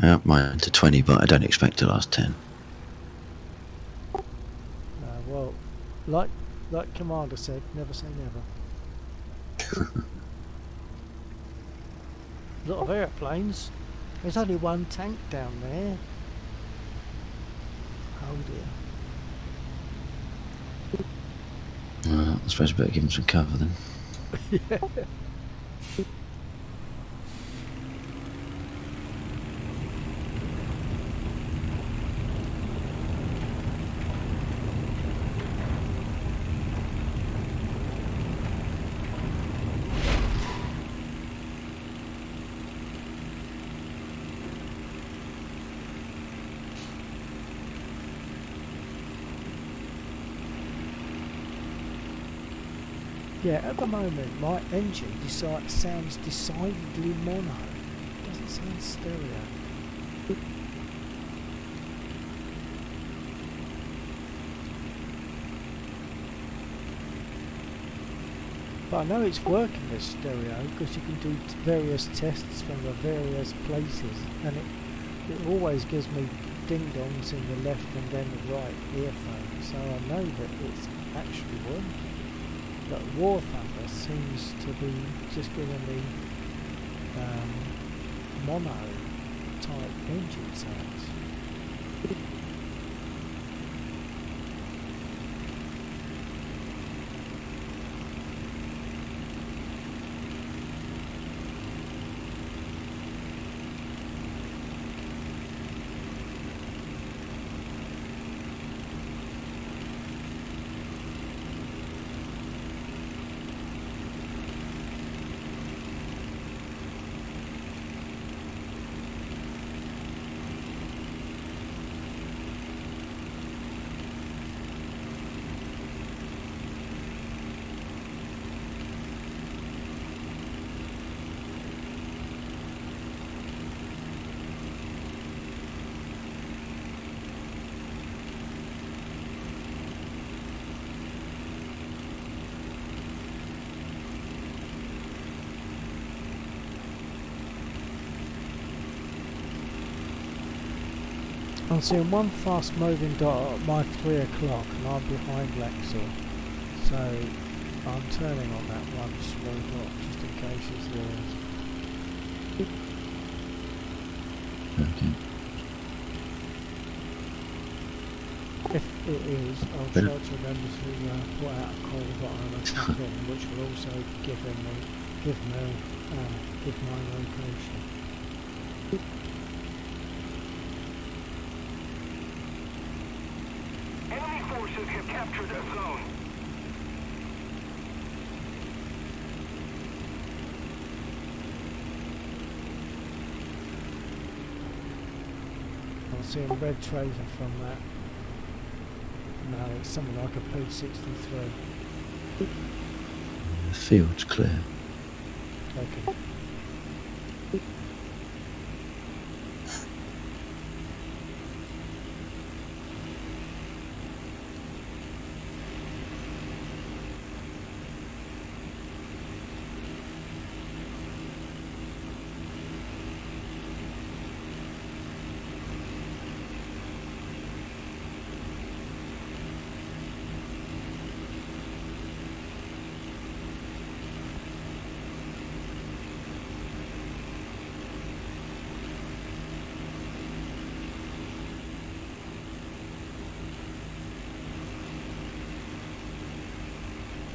I upped mine to 20, but I don't expect to last 10. Well, like Commander said, never say never. A lot of airplanes. There's only one tank down there. Oh dear. I suppose I better give him some cover then. Yeah. Yeah, at the moment my engine sounds decidedly mono. It doesn't sound stereo. But I know it's working as stereo because you can do various tests from the various places, and it always gives me ding-dongs in the left and then the right earphone, so I know that it's actually working. But War Thunder seems to be just giving me mono type engine sounds. I'm seeing one fast moving dot at my 3 o'clock and I'm behind Lexor, so I'm turning on that one small dot just in case it's theirs. Okay. If it is, I'll try to remember to put out a call button and tap in, which will also give my location. Enemy forces have captured a zone. I'm seeing red tracer from that. No, it's something like a P63. The field's clear. Okay.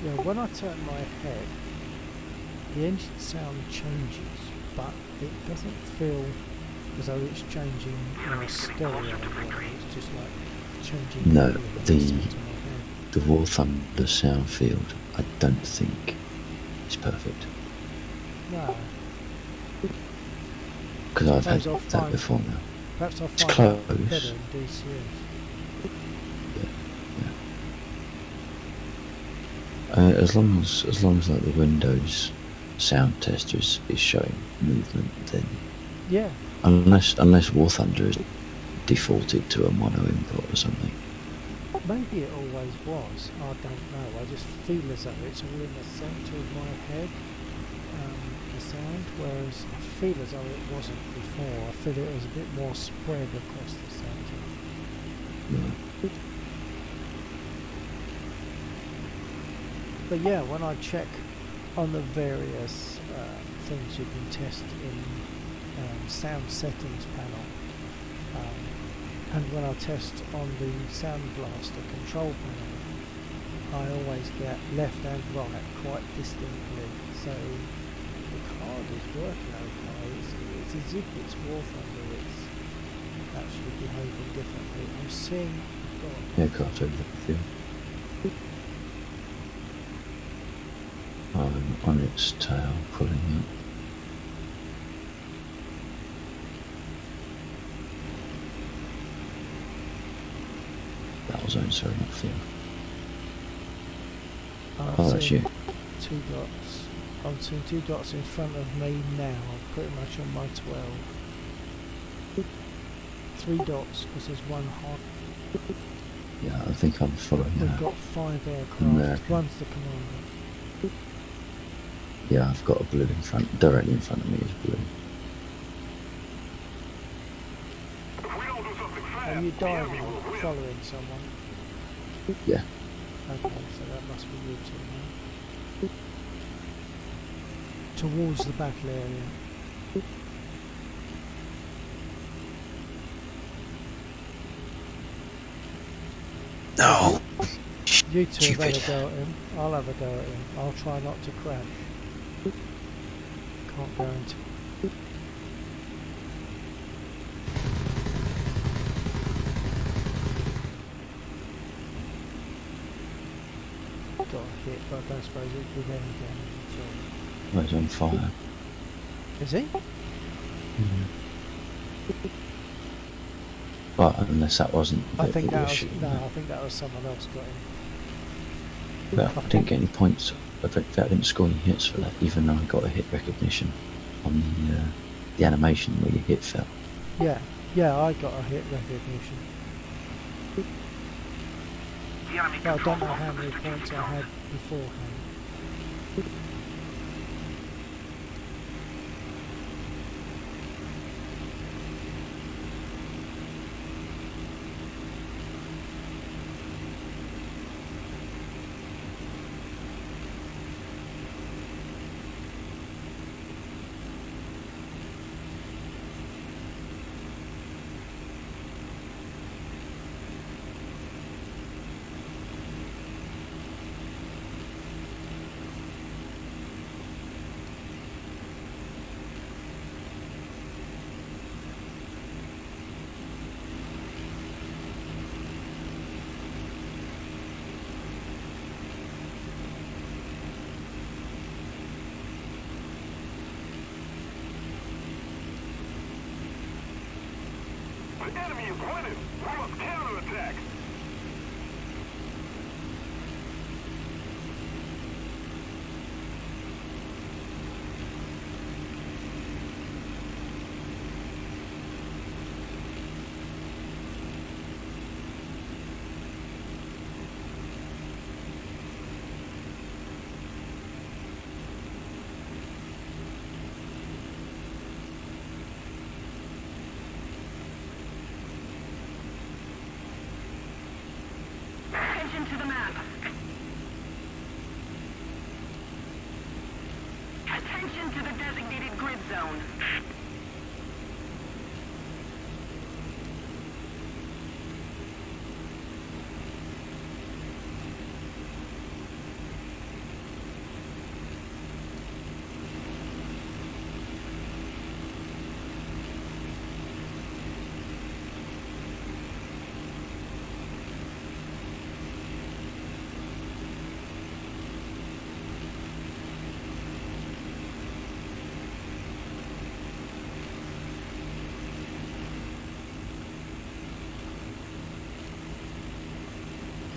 Yeah, when I turn my head, the engine sound changes, but it doesn't feel as though it's changing stereo. It's just like changing. No, the sound to my head. the War Thunder sound field, I don't think is perfect. No, Because I've had Suppose I'll that find- before now. perhaps I'll It's find close. it better in DCS. As long as like the Windows sound tester is showing movement, then Yeah, unless War Thunder is defaulted to a mono input or something. maybe it always was. I don't know. I just feel as though it's all in the centre of my head, the sound, whereas I feel as though it wasn't before. I feel it was a bit more spread across the centre. Right. But yeah, when I check on the various things you can test in sound settings panel, and when I test on the Sound Blaster control panel, I always get left and right quite distinctly. So the card is working okay. It's as if it's War Thunder. It's actually behaving differently. I'm seeing. Aircraft over the field. On its tail, pulling up. Battle zone, sorry, not field. Oh, that's you. 2 dots. I'm seeing 2 dots in front of me now, pretty much on my 12. 3 dots because there's one hot. Yeah, I think I'm following We've that. got 5 aircraft. American. One's the commander. Yeah, I've got a blue in front, directly in front of me is blue. If we don't do something fast, Are you the enemy diving, will win. following someone? Yeah. Okay, so that must be you two now. Towards the battle area. No! You two have had Stupid. a go at him. I'll have a go at him. I'll try not to crash. Can't guarantee. Got a hit, but I don't suppose it did any damage Well, he's on fire. at all. Is he? But unless that wasn't I the think that that was shooting. no. I think that was someone else got him. But I didn't get any points. I didn't score any hits for that, even though I got a hit recognition on the animation where your hit fell. Yeah, yeah, I got a hit recognition. The enemy But I controls don't know most how of the many points strategic I had zones. beforehand. The enemy is winning. We must counterattack. Attention to the map. Attention to the designated grid zone.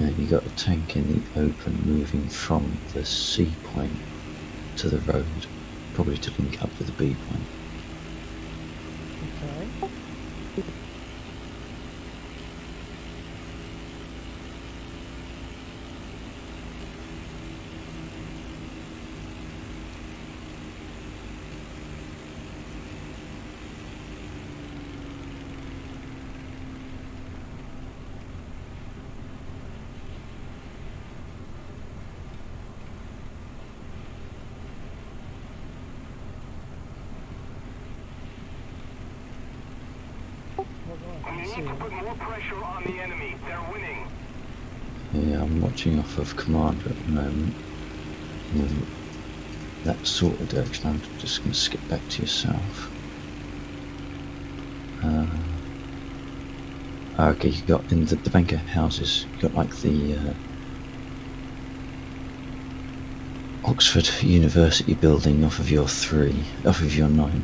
And you got a tank in the open moving from the C point to the road, probably to link up with the B point. Okay. We need to put more pressure on the enemy. They're winning. Yeah, I'm watching off of Commander at the moment. In that sort of direction. I'm just going to skip back to yourself. Okay, you got in the banker houses. You got like the Oxford University building off of your 9,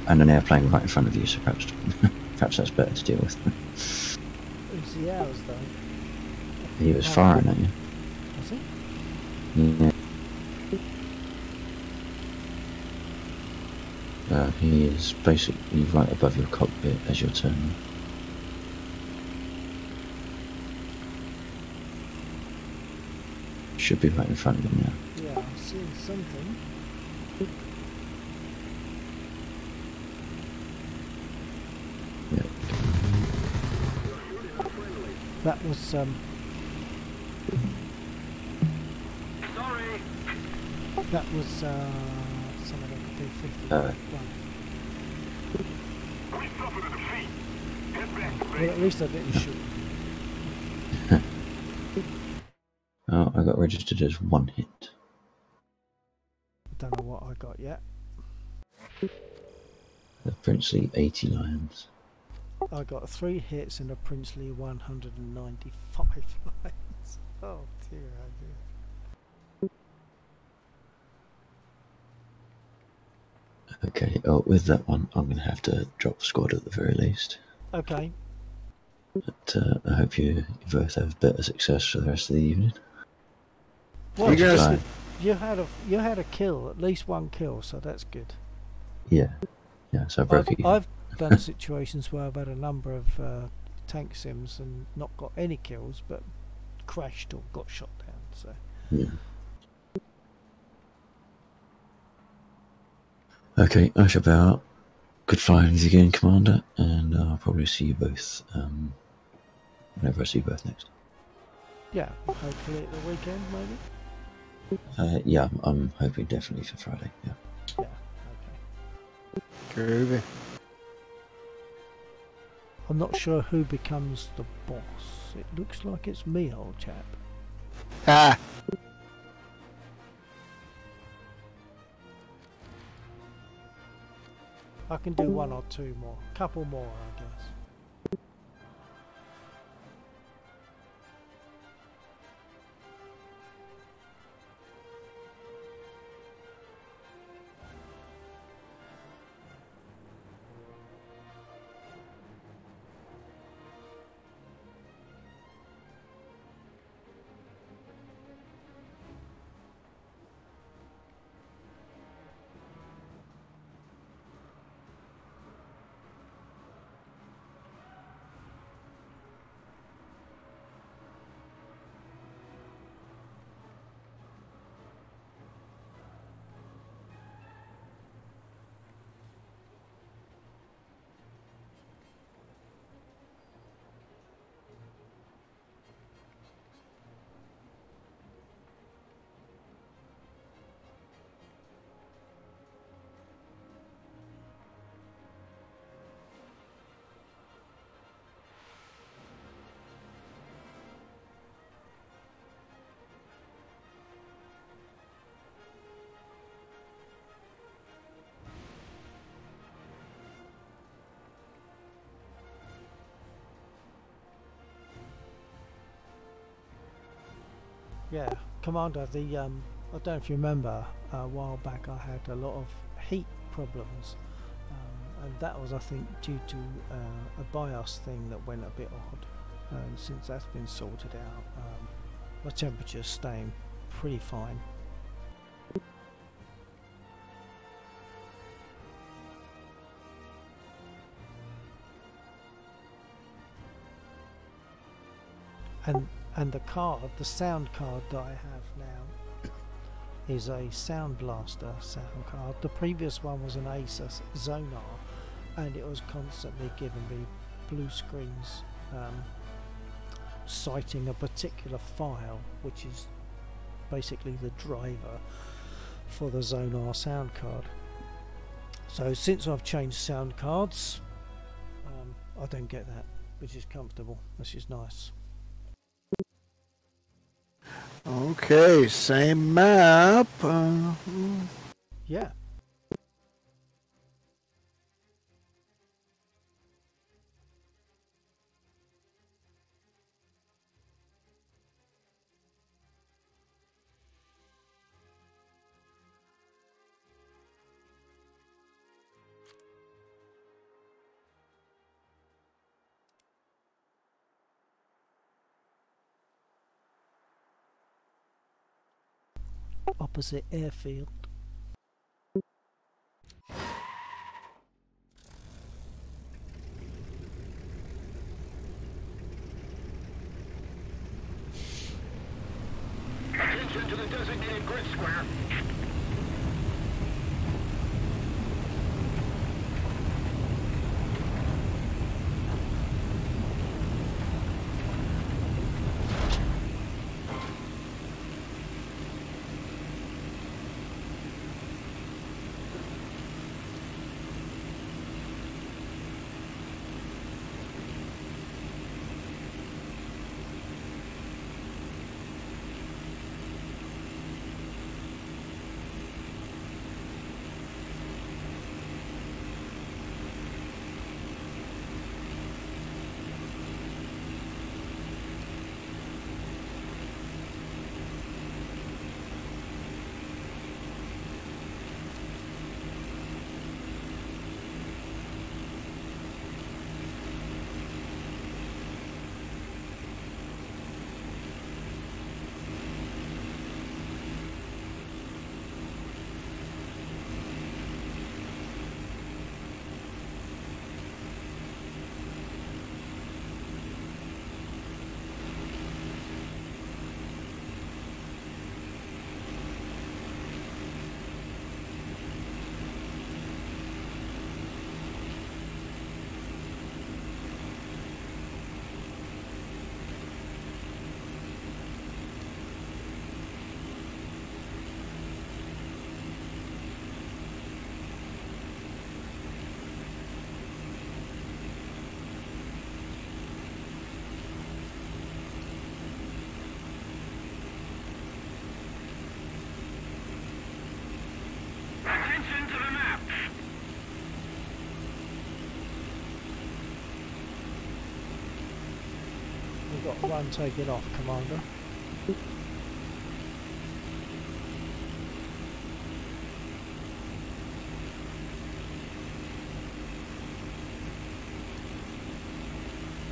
and an airplane right in front of you. So perhaps that's better to deal with. Who's the ours though? He was firing at you. Was he? Yeah. He is basically right above your cockpit as you're turning. Should be right in front of you now. Yeah, I'm seeing something. Yeah. That was Sorry. that was some of the B-50. Uh, We suffered a defeat. Head back to Well, base. at least I didn't shoot. got registered as 1 hit. Don't know what I got yet. The princely 80 lions. I got 3 hits and a princely 195 lines. Oh dear, oh dear. Okay, with that one, I'm going to have to drop squad at the very least. Okay. But I hope you both have better success for the rest of the evening. Well, You guys- Fine. you had a kill, at least 1 kill, so that's good. Yeah, so I broke it. I've done situations where I've had a number of tank sims and not got any kills, but crashed or got shot down. So Yeah. Okay, I shall bow out. Good flying again, Commander, and I'll probably see you both whenever I see you both next. yeah, hopefully at the weekend maybe. Yeah, I'm hoping definitely for Friday. Yeah. Yeah, okay. Groovy. I'm not sure who becomes the boss. It looks like it's me, old chap. Ah, I can do 1 or 2 more, couple more, I guess. Yeah, Commander, the I don't know if you remember, a while back I had a lot of heat problems, and that was, I think, due to a BIOS thing that went a bit odd. And since that's been sorted out, my temperature's staying pretty fine. And the card, the sound card that I have now is a Sound Blaster sound card. The previous one was an Asus Zonar, and it was constantly giving me blue screens citing a particular file, which is basically the driver for the Zonar sound card. So since I've changed sound cards, I don't get that, which is comfortable, which is nice. okay, same map. Yeah. Opposite airfield. Attention to the designated grid square. got one taken off, Commander.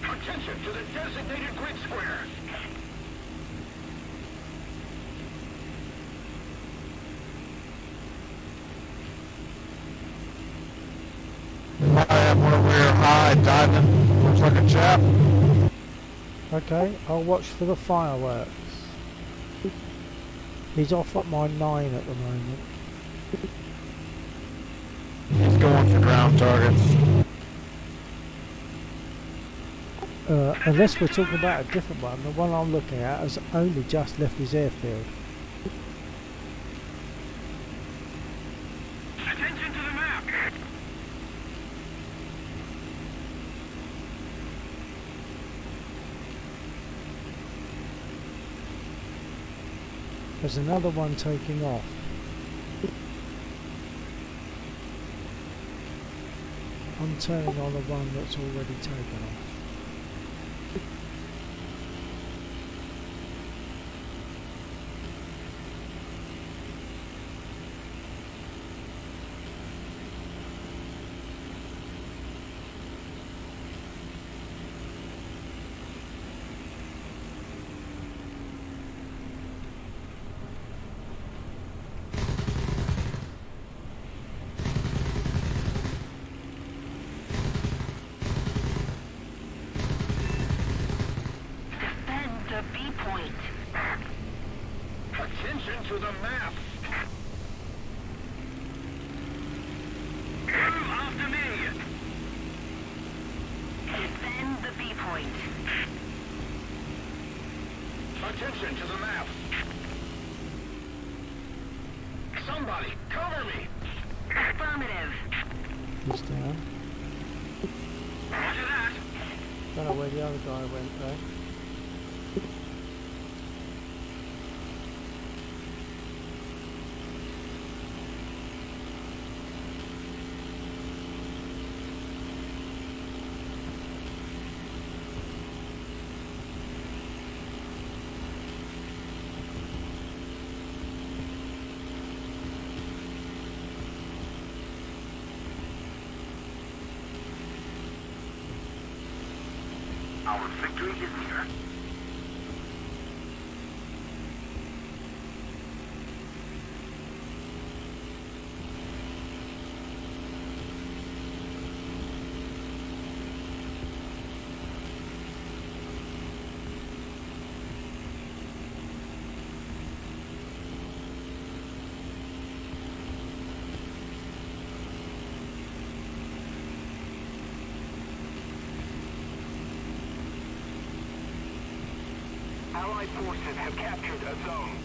Attention to the designated grid square. I am where we're high diving. Looks like a chap. Okay, I'll watch for the fireworks. He's off at my 9 at the moment. He's going for ground targets. Unless we're talking about a different one, the one I'm looking at has only just left his airfield. Attention to the map. There's another one taking off. I'm turning on the one that's already taken off. Attention to the map. Move after me. Defend the B point. Attention to the map. Somebody, cover me. Affirmative. He's down. Roger that. Don't know where the other guy went though. Our victory is near. Allied forces have captured a zone.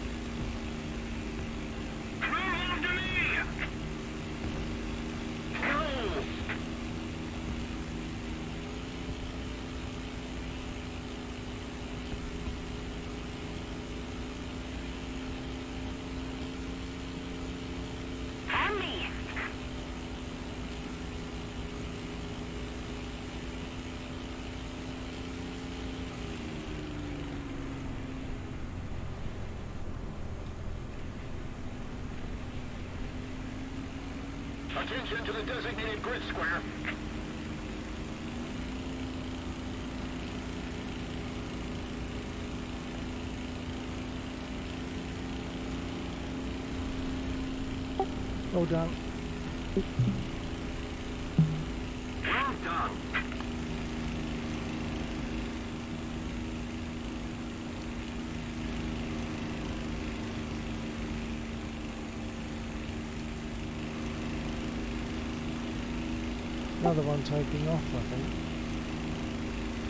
Move after me! No! On me. Attention to the designated grid square. Well done. Well done. Another one taking off, I think.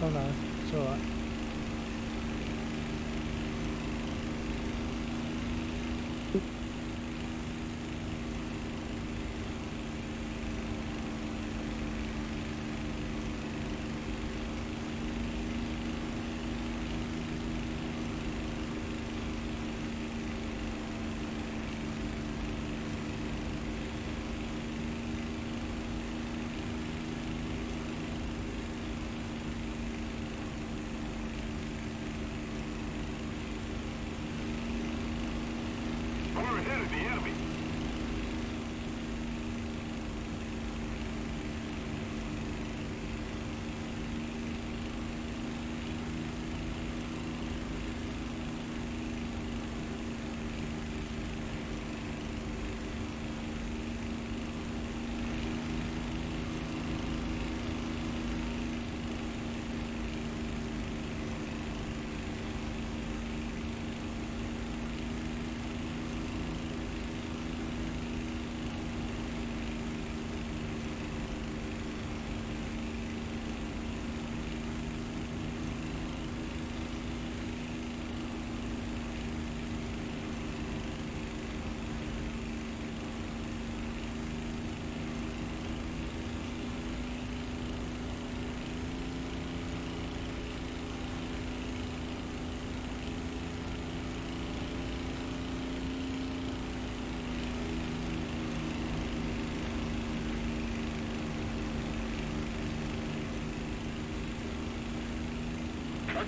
Oh no, it's alright.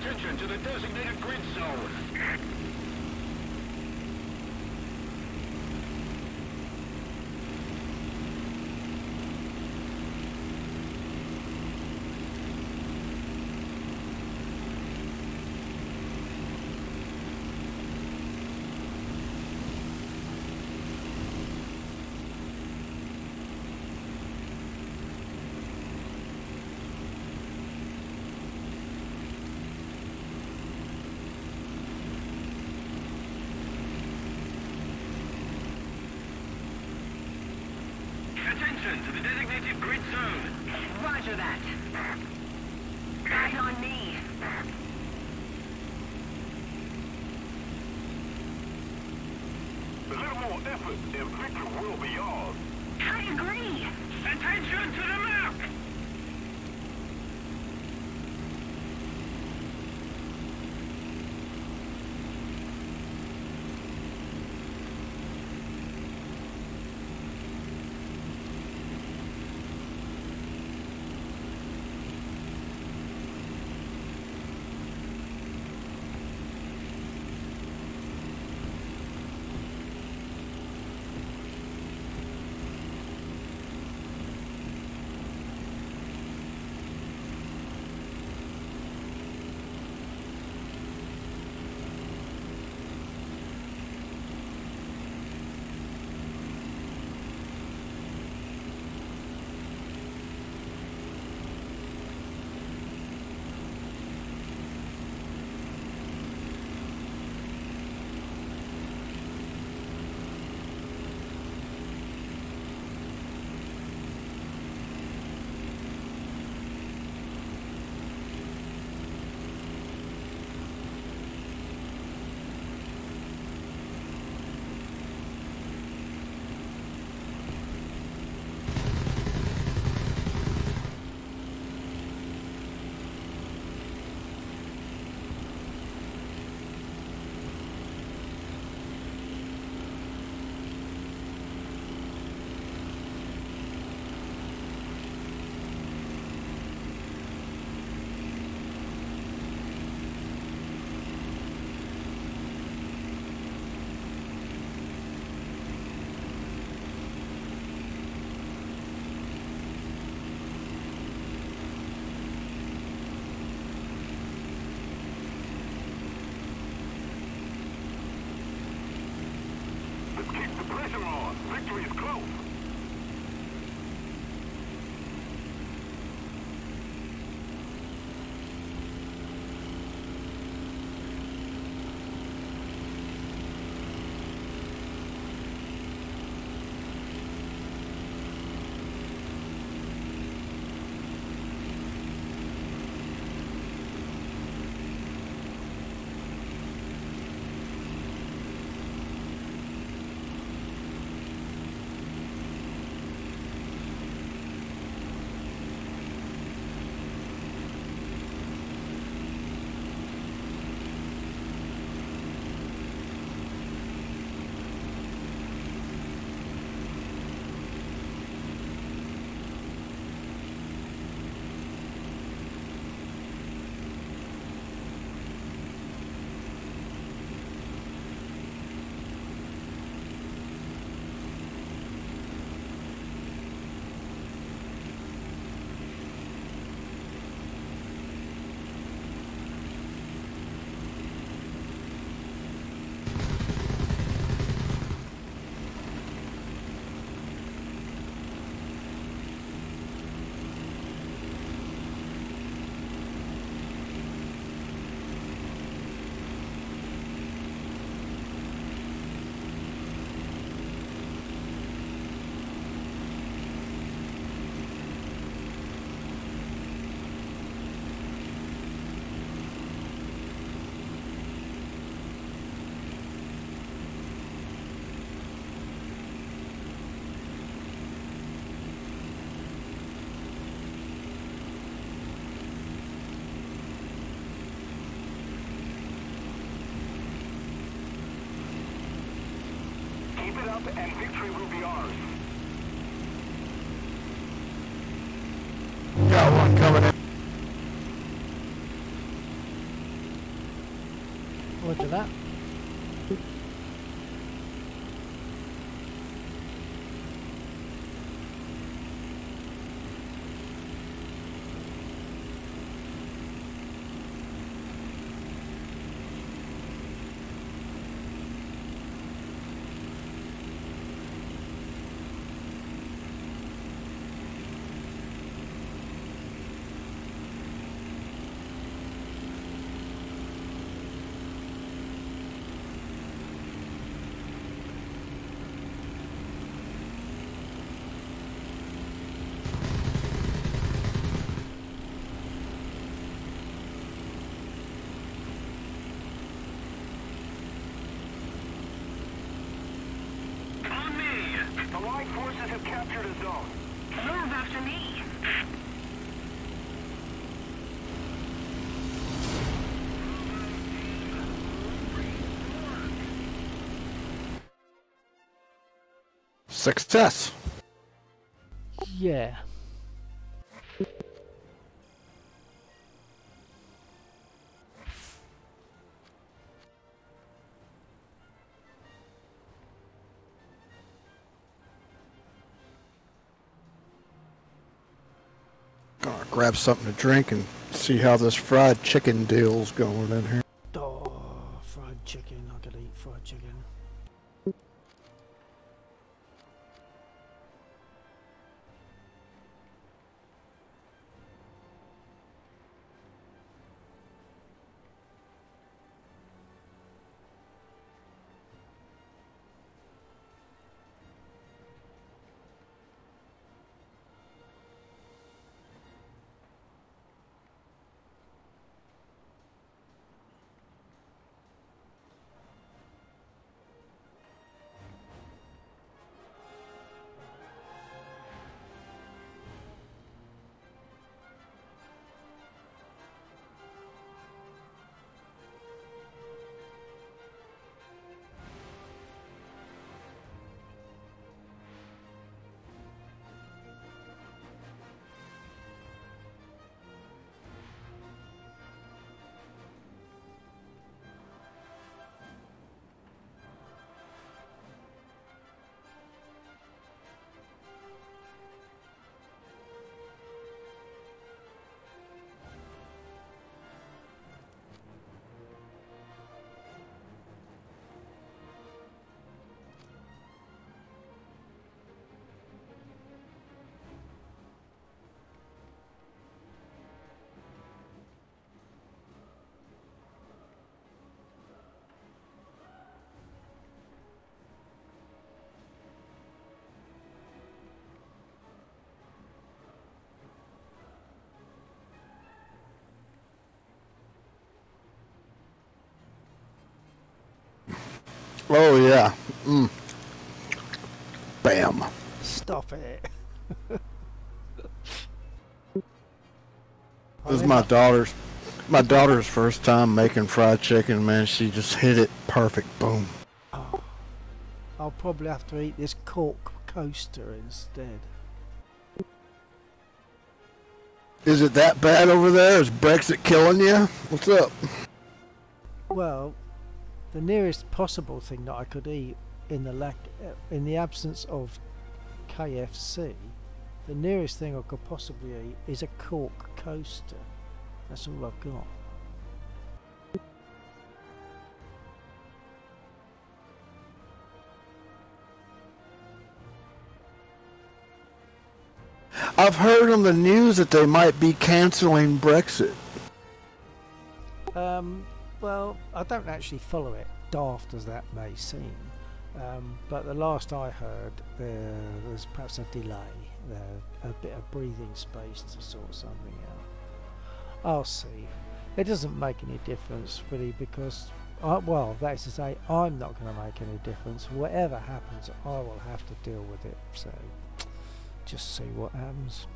Attention to the designated grid zone. Attention to the designated grid zone. Roger that. Eyes on me. A little more effort and victory will be yours. I agree. Attention to the map! Keep the pressure on. Victory is close. Keep it up and victory will be ours. Got one coming in. Roger that. On me! Allied forces have captured a zone. Move after me! Success. Yeah. Gonna grab something to drink and see how this fried chicken deal's going in here. Oh, fried chicken. I could eat fried chicken. Oh yeah. Bam. Stop it. This is my daughter's first time making fried chicken, man. She just hit it perfect. Boom. Oh, I'll probably have to eat this cork coaster instead. Is it that bad over there? Is Brexit killing you? What's up? Well, the nearest possible thing that I could eat in the absence of KFC, the nearest thing I could possibly eat is a cork coaster. That's all I've got. I've heard on the news that they might be canceling Brexit. Well, I don't actually follow it, daft as that may seem. But the last I heard, there's perhaps a delay, a bit of breathing space to sort something out. I'll see. It doesn't make any difference really, because, well, that is to say, I'm not going to make any difference. Whatever happens, I will have to deal with it. So, just see what happens.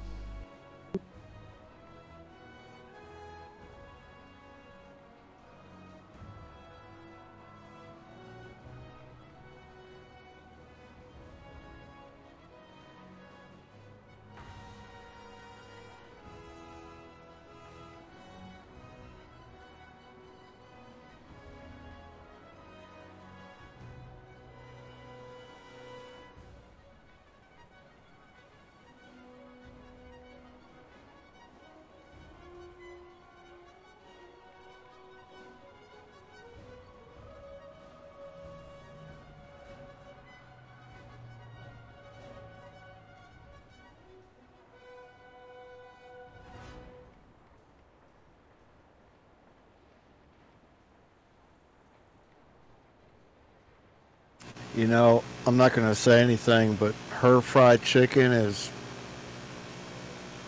You know, I'm not going to say anything, but her fried chicken is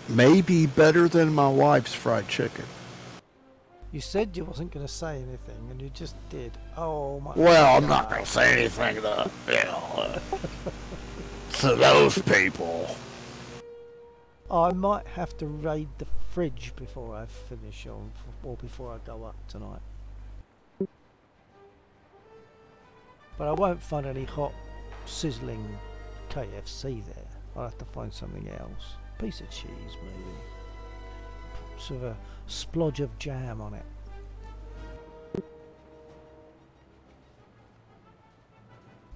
maybe better than my wife's fried chicken. You said you wasn't going to say anything, and you just did. Oh my! Well, I'm not going to say anything to, to those people. I might have to raid the fridge before I finish on, or before I go up tonight. But I won't find any hot, sizzling KFC there. I'll have to find something else. Piece of cheese, maybe. Sort of a splodge of jam on it.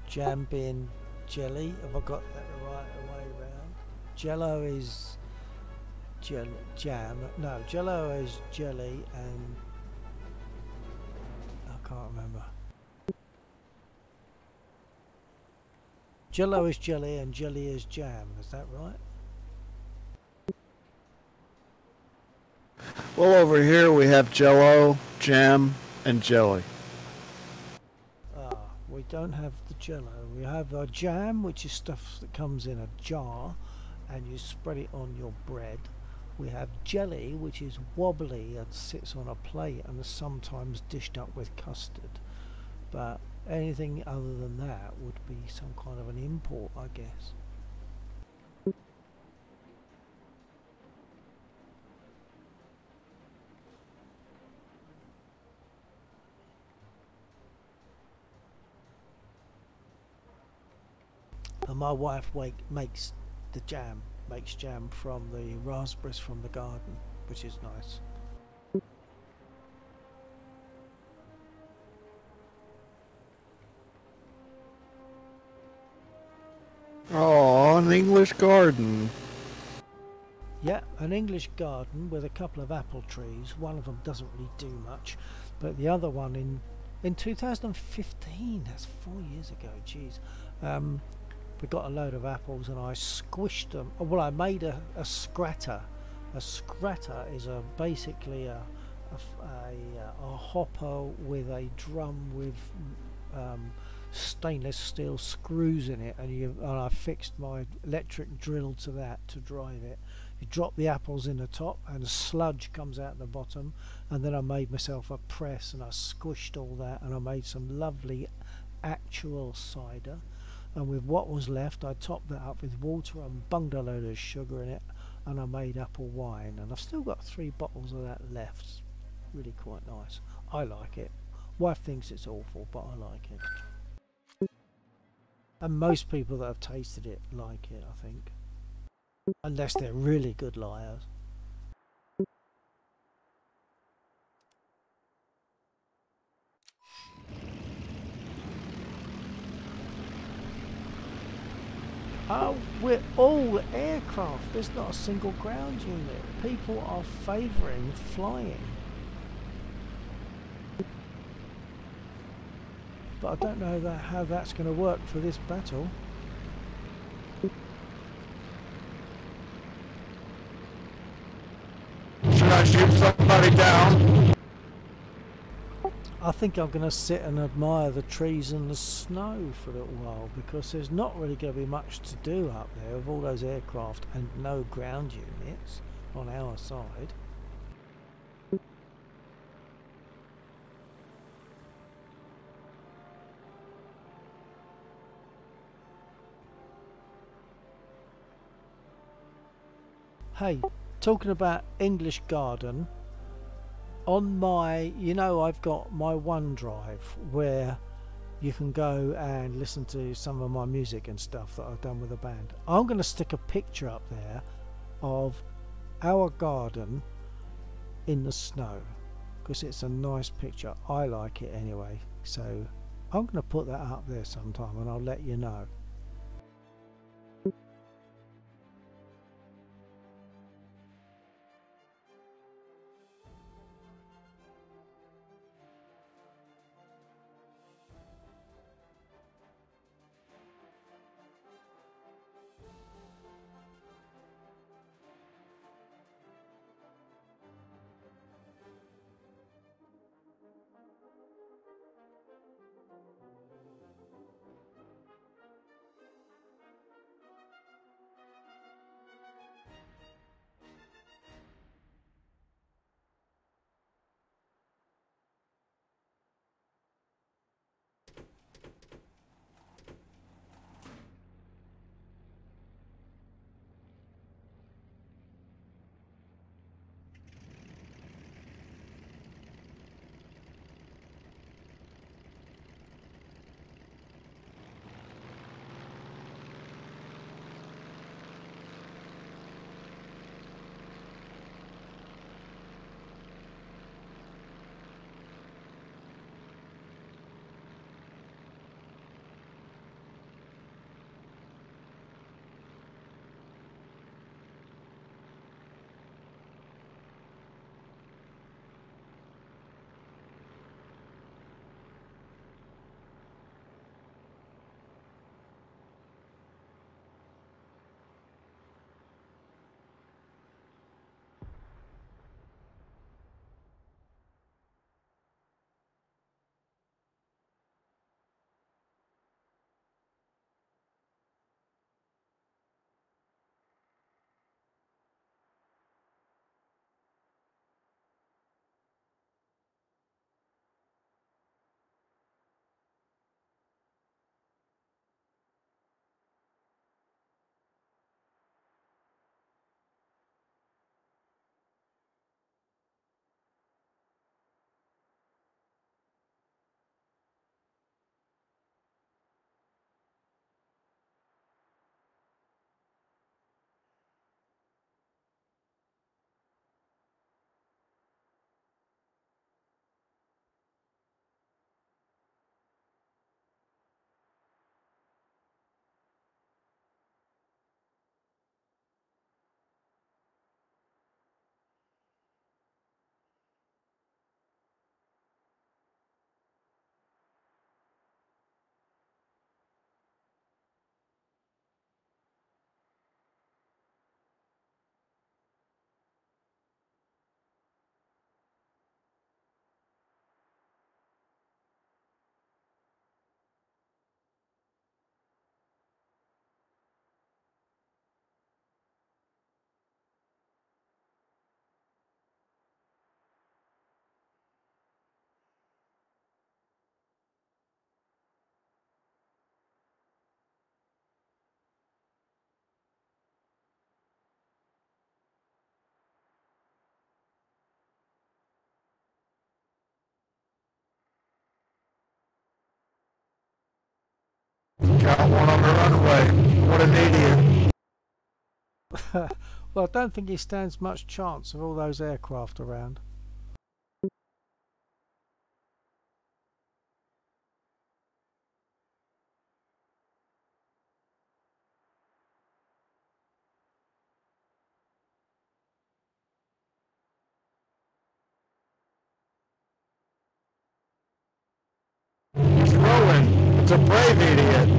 Jam being jelly. Have I got that the right way around? Jello is jam. No, Jello is jelly, and I can't remember. Jello is jelly and jelly is jam. Is that right? Well, over here we have Jello, jam, and jelly. Ah, we don't have the Jello. We have a jam, which is stuff that comes in a jar, and you spread it on your bread. We have jelly, which is wobbly and sits on a plate and is sometimes dished up with custard. But anything other than that would be some kind of an import, I guess. And my wife makes jam from the raspberries from the garden, which is nice. Oh, an English garden. Yeah, an English garden with a couple of apple trees. One of them doesn't really do much, but the other one in 2015, that's 4 years ago, geez, we got a load of apples and I squished them. Well, I made a scratter. A scratter is basically a hopper with a drum with stainless steel screws in it, and I fixed my electric drill to that to drive it. You drop the apples in the top and sludge comes out the bottom, and then I made myself a press and I squished all that and I made some lovely actual cider, and with what was left I topped that up with water and bunged a load of sugar in it, and I made apple wine, and I've still got 3 bottles of that left. It's really quite nice. I like it. Wife thinks it's awful, but I like it. And most people that have tasted it like it, I think. Unless they're really good liars. Oh, we're all aircraft. There's not a single ground unit. People are favouring flying. But I don't know how that's going to work for this battle. Should I shoot somebody down? I think I'm going to sit and admire the trees and the snow for a little while, because there's not really going to be much to do up there with all those aircraft and no ground units on our side. Hey, talking about English garden, on my, I've got my OneDrive where you can go and listen to some of my music and stuff that I've done with a band. I'm going to stick a picture up there of our garden in the snow, because it's a nice picture. I like it anyway, so I'm going to put that up there sometime and I'll let you know. Got one on the runway. What an idiot. Well, I don't think he stands much chance of all those aircraft around. He's rolling. It's a brave idiot.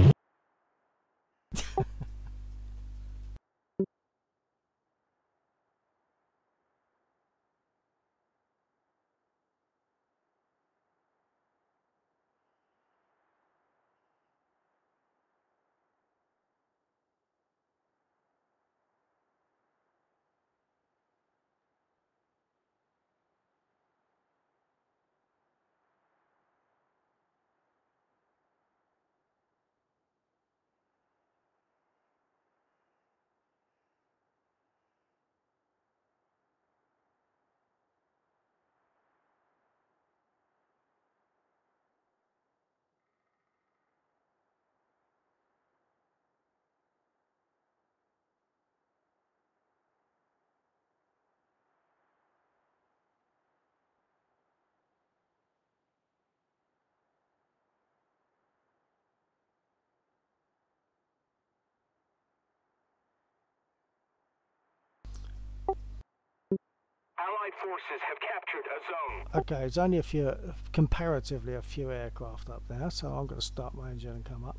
Allied forces have captured a zone. Okay, it's only a few, comparatively a few aircraft up there, so I'm going to start my engine and come up.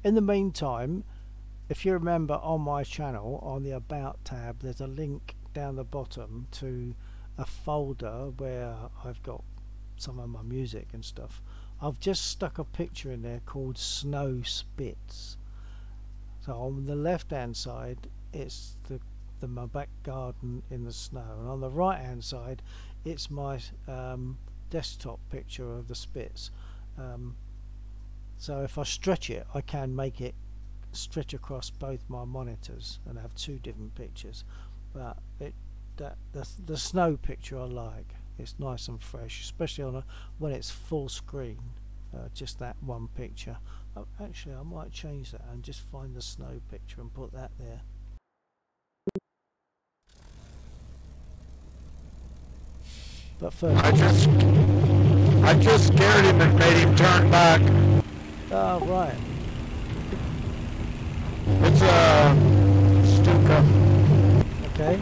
In the meantime, if you remember on my channel, on the About tab, there's a link down the bottom to a folder where I've got some of my music and stuff. I've just stuck a picture in there called Snow Spits. So on the left hand side it's my back garden in the snow, and on the right hand side it's my desktop picture of the Spits. So if I stretch it, I can make it stretch across both my monitors and have two different pictures, but the snow picture I like. It's nice and fresh, especially on when it's full screen. Just that one picture. Actually, I might change that and just find the snow picture and put that there. But first, I just scared him and made him turn back. oh right, It's a Stuka. okay.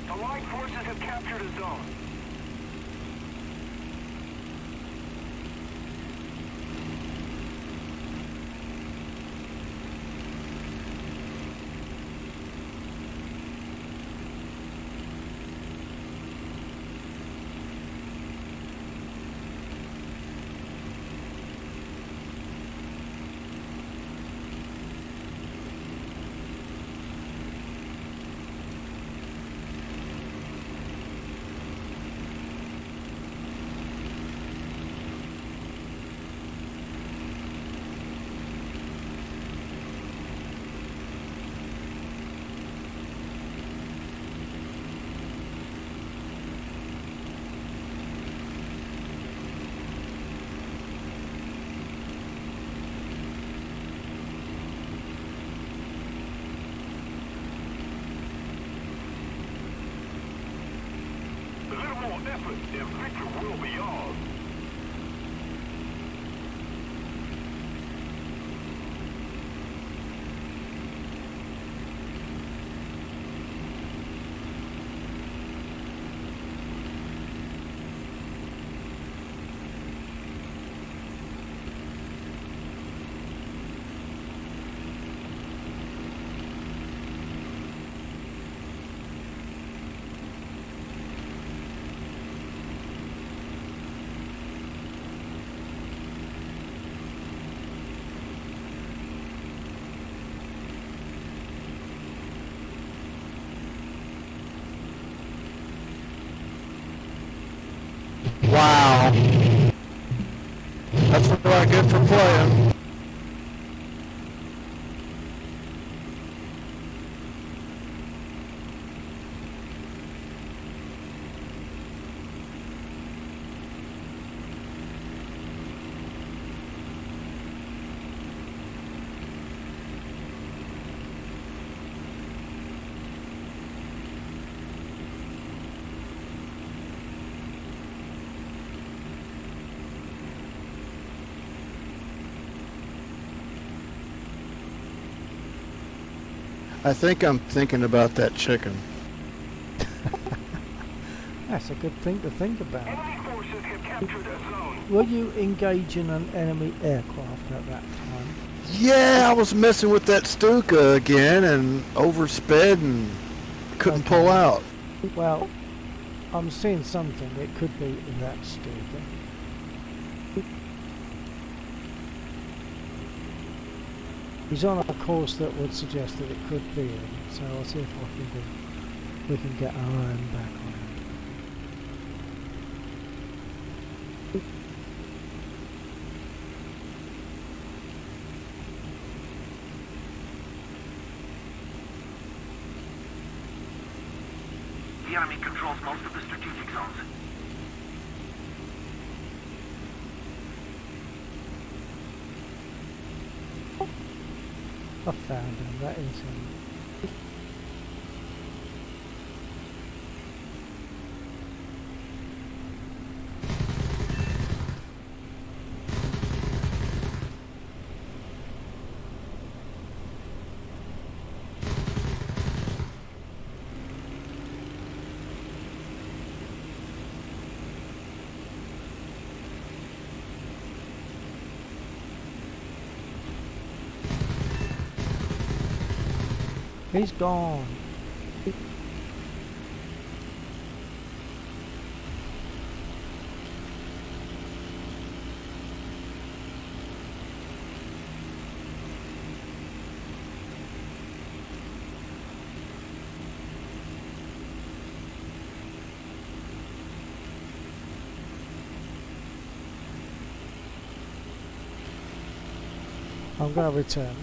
Allied forces have captured a zone. That's what I get for playing. I think I'm thinking about that chicken. That's a good thing to think about. Enemy forces have captured a zone. Were you engaging an enemy aircraft at that time? Yeah, I was messing with that Stuka again and oversped and couldn't Okay. pull out. Well, I'm seeing something. It could be that stupid. He's on a course that would suggest that it could be him, so I'll see if we can get our own back on him. The enemy controls most of the strategic zones. I found him. That is him. He's gone. I'm going to return.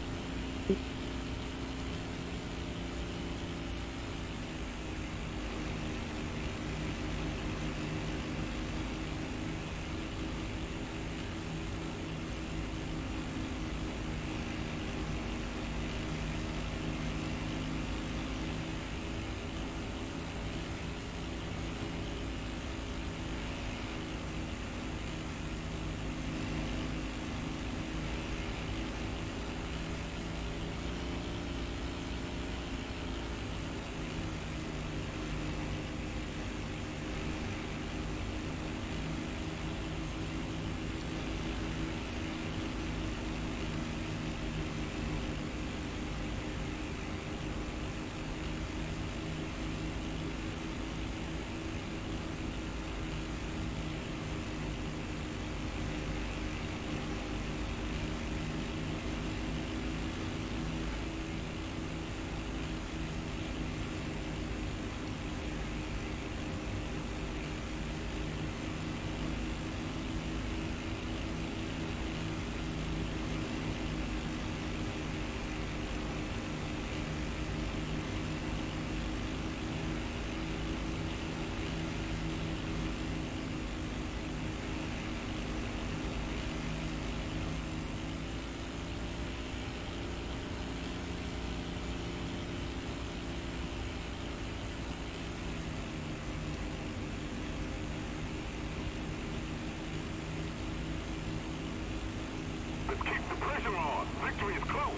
Let's keep the pressure on. Victory is close.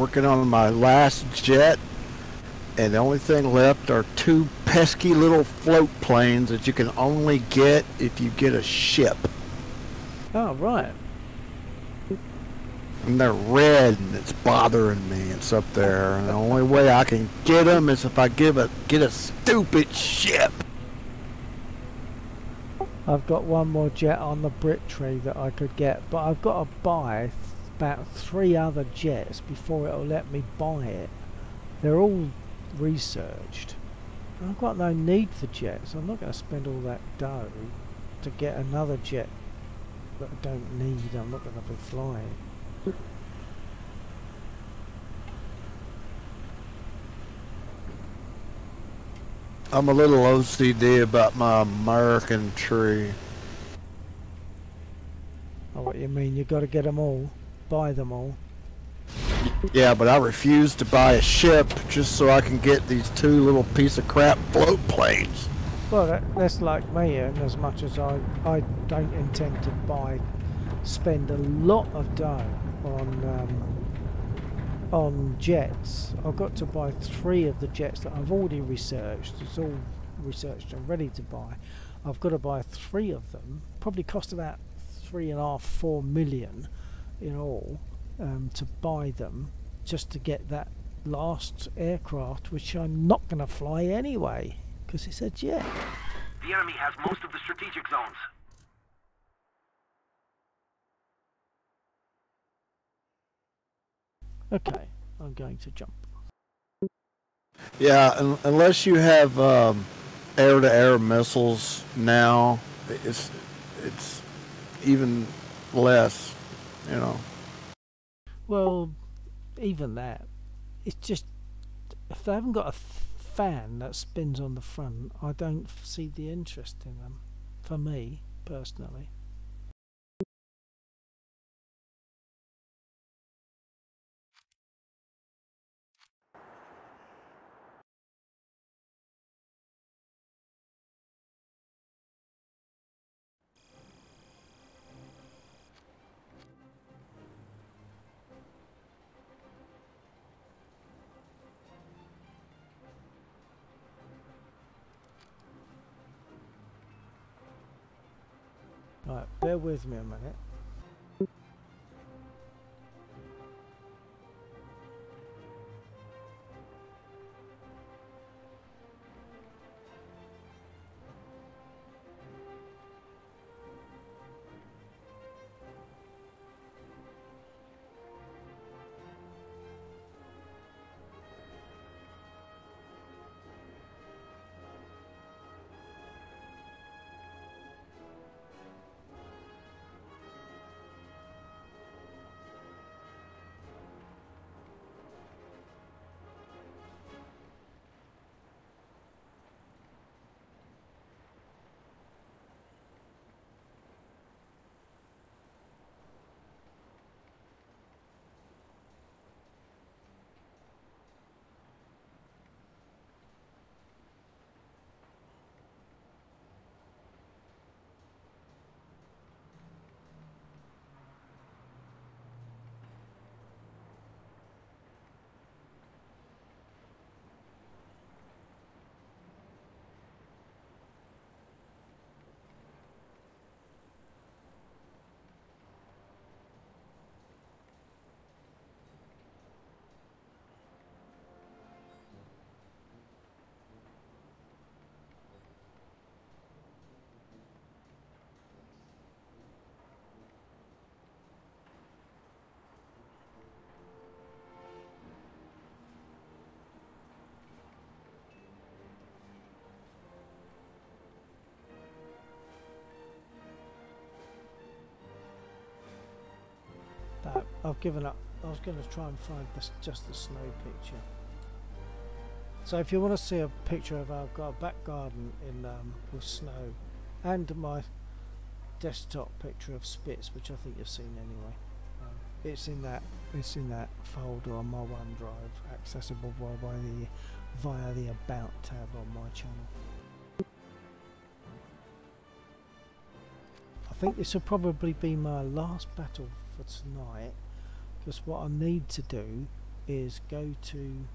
working on my last jet, and the only thing left are 2 pesky little float planes that you can only get if you get a ship. Oh, right. And they're red, and it's bothering me. It's up there, and the only way I can get them is if I get a stupid ship. I've got one more jet on the Brit tree that I could get, but I've got to buy about 3 other jets before it'll let me buy it. They're all researched. I've got no need for jets. I'm not going to spend all that dough to get another jet that I don't need. I'm not going to be flying. I'm a little OCD about my American tree. Oh, what you mean? You got to get them all, buy them all. Yeah, but I refuse to buy a ship just so I can get these 2 little piece of crap float planes. Well, that's like me, and as much as I don't intend to spend a lot of dough on jets. I've got to buy 3 of the jets that I've already researched. It's all researched and ready to buy. I've got to buy 3 of them. Probably cost about 3.5–4 million in all to buy them, just to get that last aircraft, which I'm not going to fly anyway because it's a jet. The enemy has most of the strategic zones. Okay, I'm going to jump. Yeah, unless you have air-to-air missiles now, it's even less, you know. Well, even that, it's just, if they haven't got a fan that spins on the front, I don't see the interest in them, for me personally. Right, bear with me a minute. I've given up. I was going to try and find just the snow picture. So if you want to see a picture of our back garden in with snow, and my desktop picture of Spitz, which I think you've seen anyway, it's in that folder on my OneDrive, accessible via the About tab on my channel. I think this will probably be my last battle for tonight, because what I need to do is go to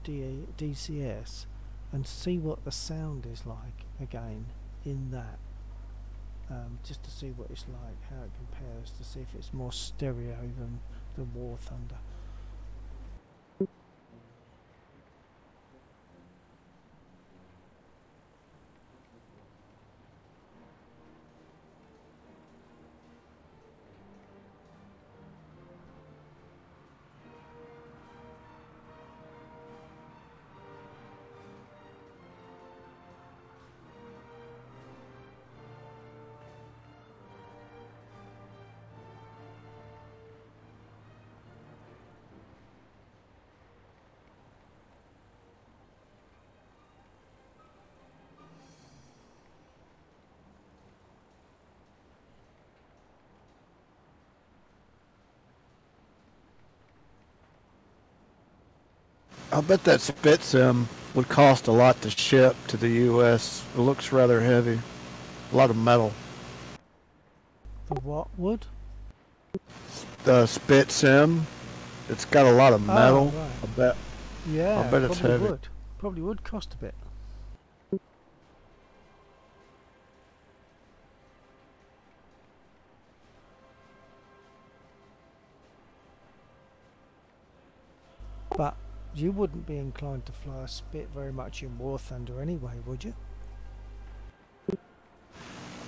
DCS and see what the sound is like again in that, just to see what it's like, how it compares, to see if it's more stereo than War Thunder. I bet that spit sim would cost a lot to ship to the U.S. It looks rather heavy. A lot of metal. The what wood? The spit sim, it's got a lot of metal. Oh, right. I bet. Yeah, I bet it's probably heavy. would. Probably would cost a bit. But you wouldn't be inclined to fly a spit very much in War Thunder anyway, would you?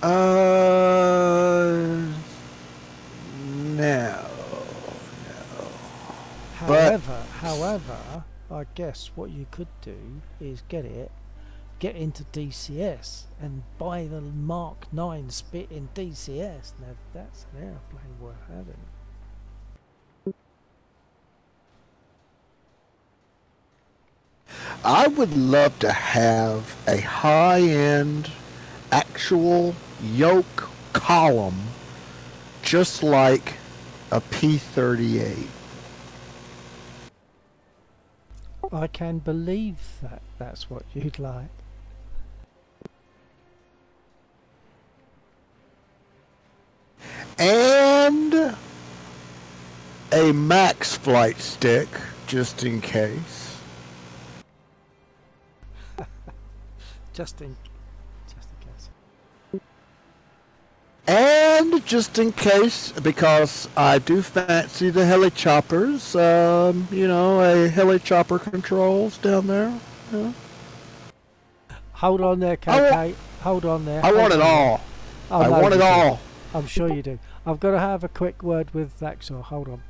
No. However, I guess what you could do is get into DCS and buy the Mark 9 spit in DCS. Now that's an airplane worth having. I would love to have a high-end actual yoke column just like a P-38. I can believe that that's what you'd like. And a max flight stick just in case. Just in case. And just in case, because I do fancy the heli choppers, you know, a heli chopper controls down there. Yeah. Hold on there, KK. Hold on there. I want it all. Oh, I no, want it you do. all. I'm sure you do. I've got to have a quick word with Vaxor. Hold on.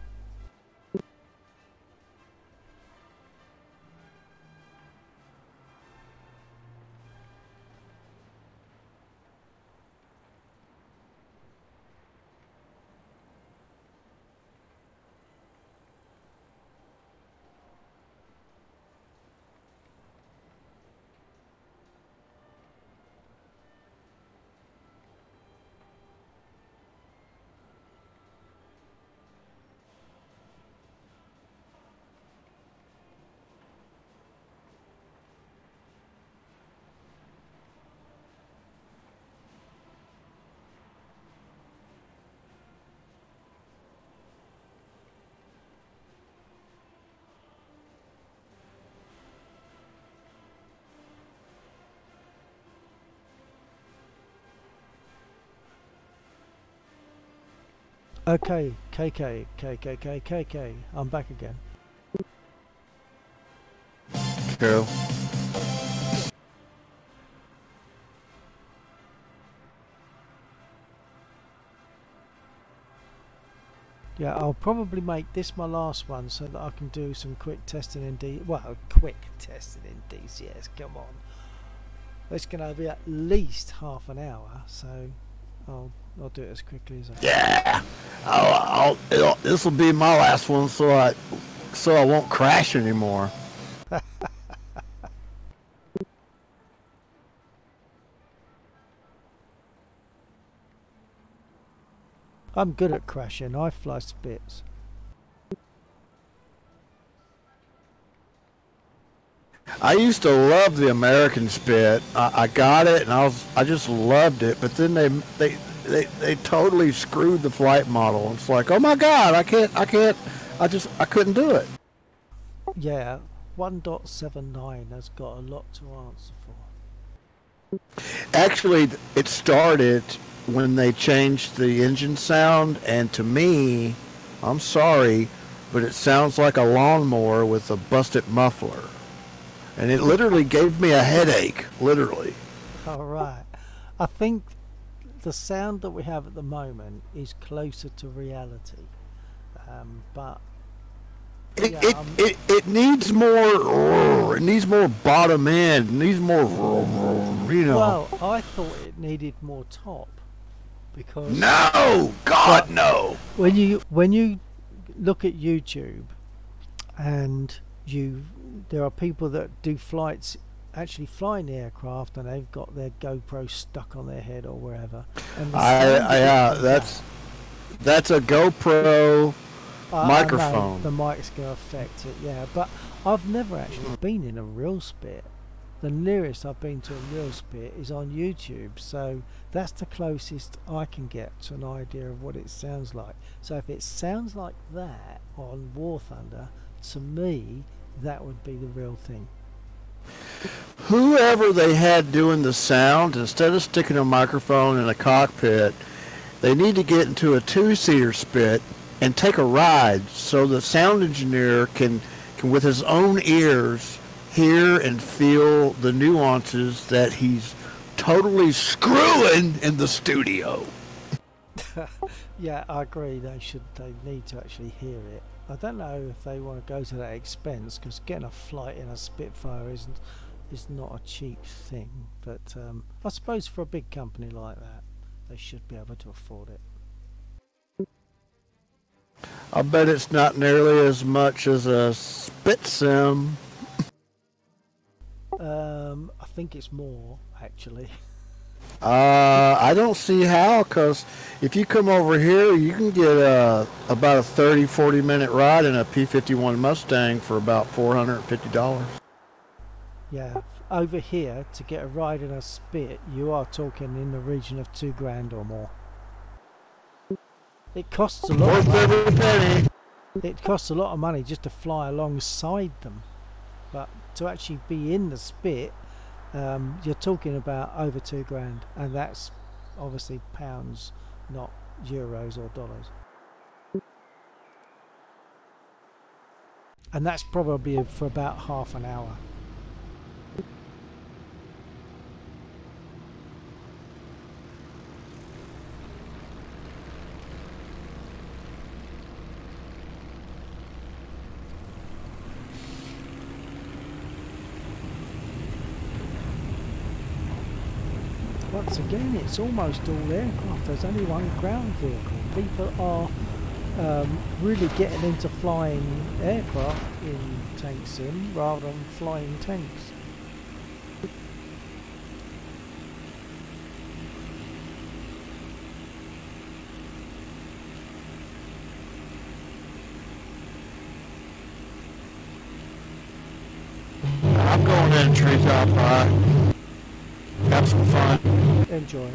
Okay, KK. I'm back again. Cool. Yeah, I'll probably make this my last one so that I can do some quick testing in quick testing in DCS. Come on, it's going to be at least half an hour, so I'll do it as quickly as I can. Yeah, this will be my last one, so I won't crash anymore. I'm good at crashing. I fly spits. I used to love the American Spit. I got it, and I just loved it. But then they totally screwed the flight model. It's like, oh my God, I couldn't do it. Yeah, 1.79 has got a lot to answer for. Actually, it started when they changed the engine sound, and to me, I'm sorry, but it sounds like a lawnmower with a busted muffler. And it literally gave me a headache, literally. All right. I think the sound that we have at the moment is closer to reality. But It, yeah, it needs more, it needs more bottom end, it needs more, you know. well, I thought it needed more top because No! God, no! when you look at YouTube and there are people that do flights actually flying the aircraft and they've got their GoPro stuck on their head or wherever. And the sound that it comes out- That's a GoPro I know microphone. the mic's going to affect it, yeah. But I've never actually been in a real spit. The nearest I've been to a real spit is on YouTube, so that's the closest I can get to an idea of what it sounds like. So if it sounds like that on War Thunder, to me, that would be the real thing. Whoever they had doing the sound, instead of sticking a microphone in a cockpit, they need to get into a two-seater spit and take a ride so the sound engineer can with his own ears hear and feel the nuances that he's totally screwing in the studio. Yeah, I agree. They need to actually hear it. I don't know if they want to go to that expense because getting a flight in a Spitfire is not a cheap thing. But I suppose for a big company like that, they should be able to afford it. I bet it's not nearly as much as a spit sim. I think it's more actually. I don't see how, because if you come over here, you can get about a 30-40 minute ride in a P-51 Mustang for about $450. Yeah, over here to get a ride in a Spit, you are talking in the region of $2,000 or more. It costs a lot. Worth every penny. It costs a lot of money just to fly alongside them, but to actually be in the Spit, you're talking about over $2,000, and that's obviously pounds, not euros or dollars. And that's probably for about half an hour. Once again, it's almost all aircraft. There's only one ground vehicle. People are really getting into flying aircraft in Tank Sim rather than flying tanks. I'm going in treetop high. Have some fun. Enjoy.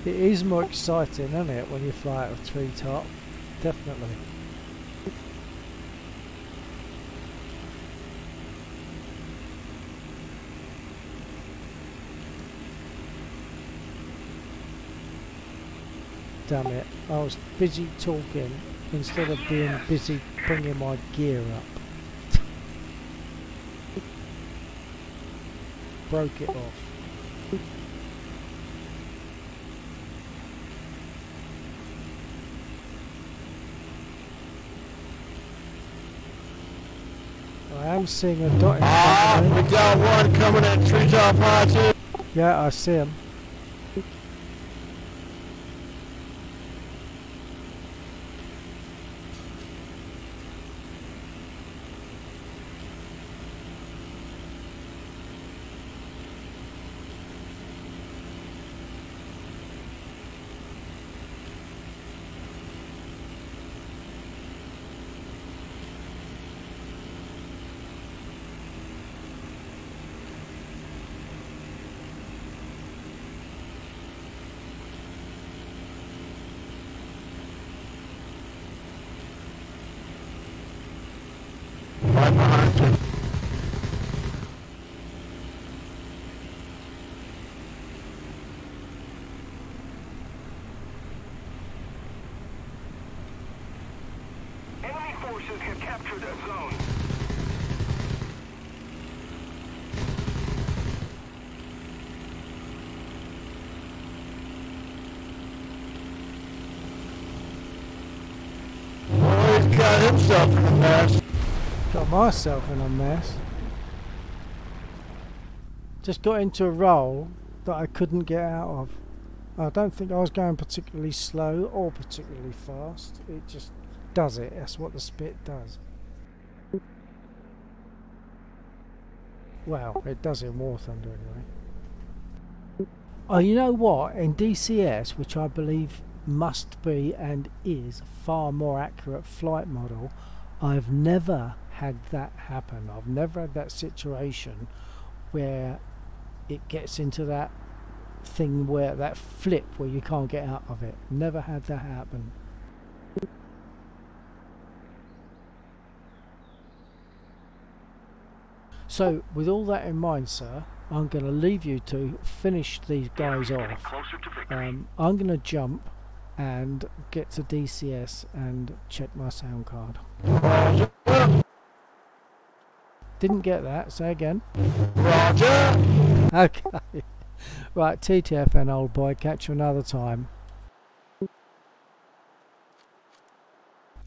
It is more exciting, isn't it, when you fly out of treetop? Definitely. Damn it, I was busy talking instead of being busy bringing my gear up. Broke it off. I am seeing a dot in front of me. We got one coming at treetop high too. Yeah, I see him. right behind you. Enemy forces have captured a zone. Oh, he's got himself in a mess. Got myself in a mess. Just got into a roll that I couldn't get out of. I don't think I was going particularly slow or particularly fast. It just does it. That's what the spit does. Well, it does in War Thunder anyway. Oh, you know what? In DCS, which I believe must be and is a far more accurate flight model, I've never had that happen. I've never had that situation where it gets into that thing where that flip where you can't get out of it. Never had that happen. So with all that in mind, sir, I'm going to leave you to finish these guys off. Closer to victory. I'm going to jump and get to DCS and check my sound card. Didn't get that. Say again. Roger. Okay. Right, TTFN, old boy. Catch you another time.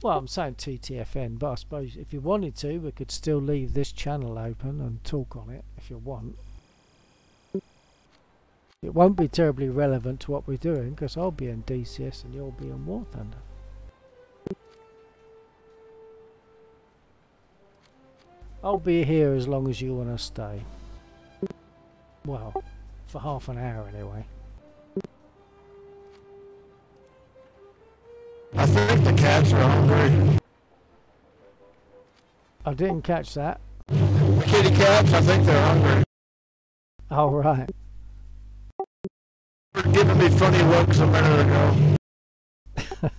Well, I'm saying TTFN, but I suppose if you wanted to, we could still leave this channel open and talk on it if you want. It won't be terribly relevant to what we're doing because I'll be in DCS and you'll be in War Thunder. I'll be here as long as you want to stay. Well, for half an hour anyway. I think the cats are hungry. I didn't catch that. The kitty cats, I think they're hungry. Oh, right. They were giving me funny looks a minute ago.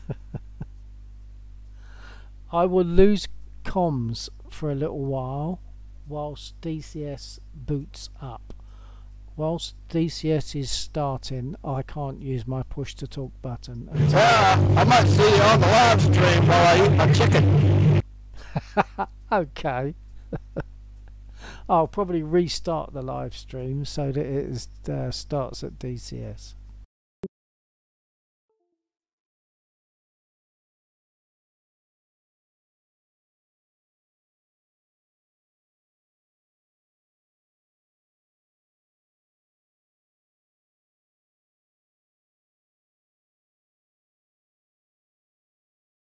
I will lose comms for a little while whilst DCS boots up. Whilst DCS is starting, I can't use my push to talk button. Yeah, I might see you on the live stream while I eat my chicken. Okay. I'll probably restart the live stream so that it starts at DCS.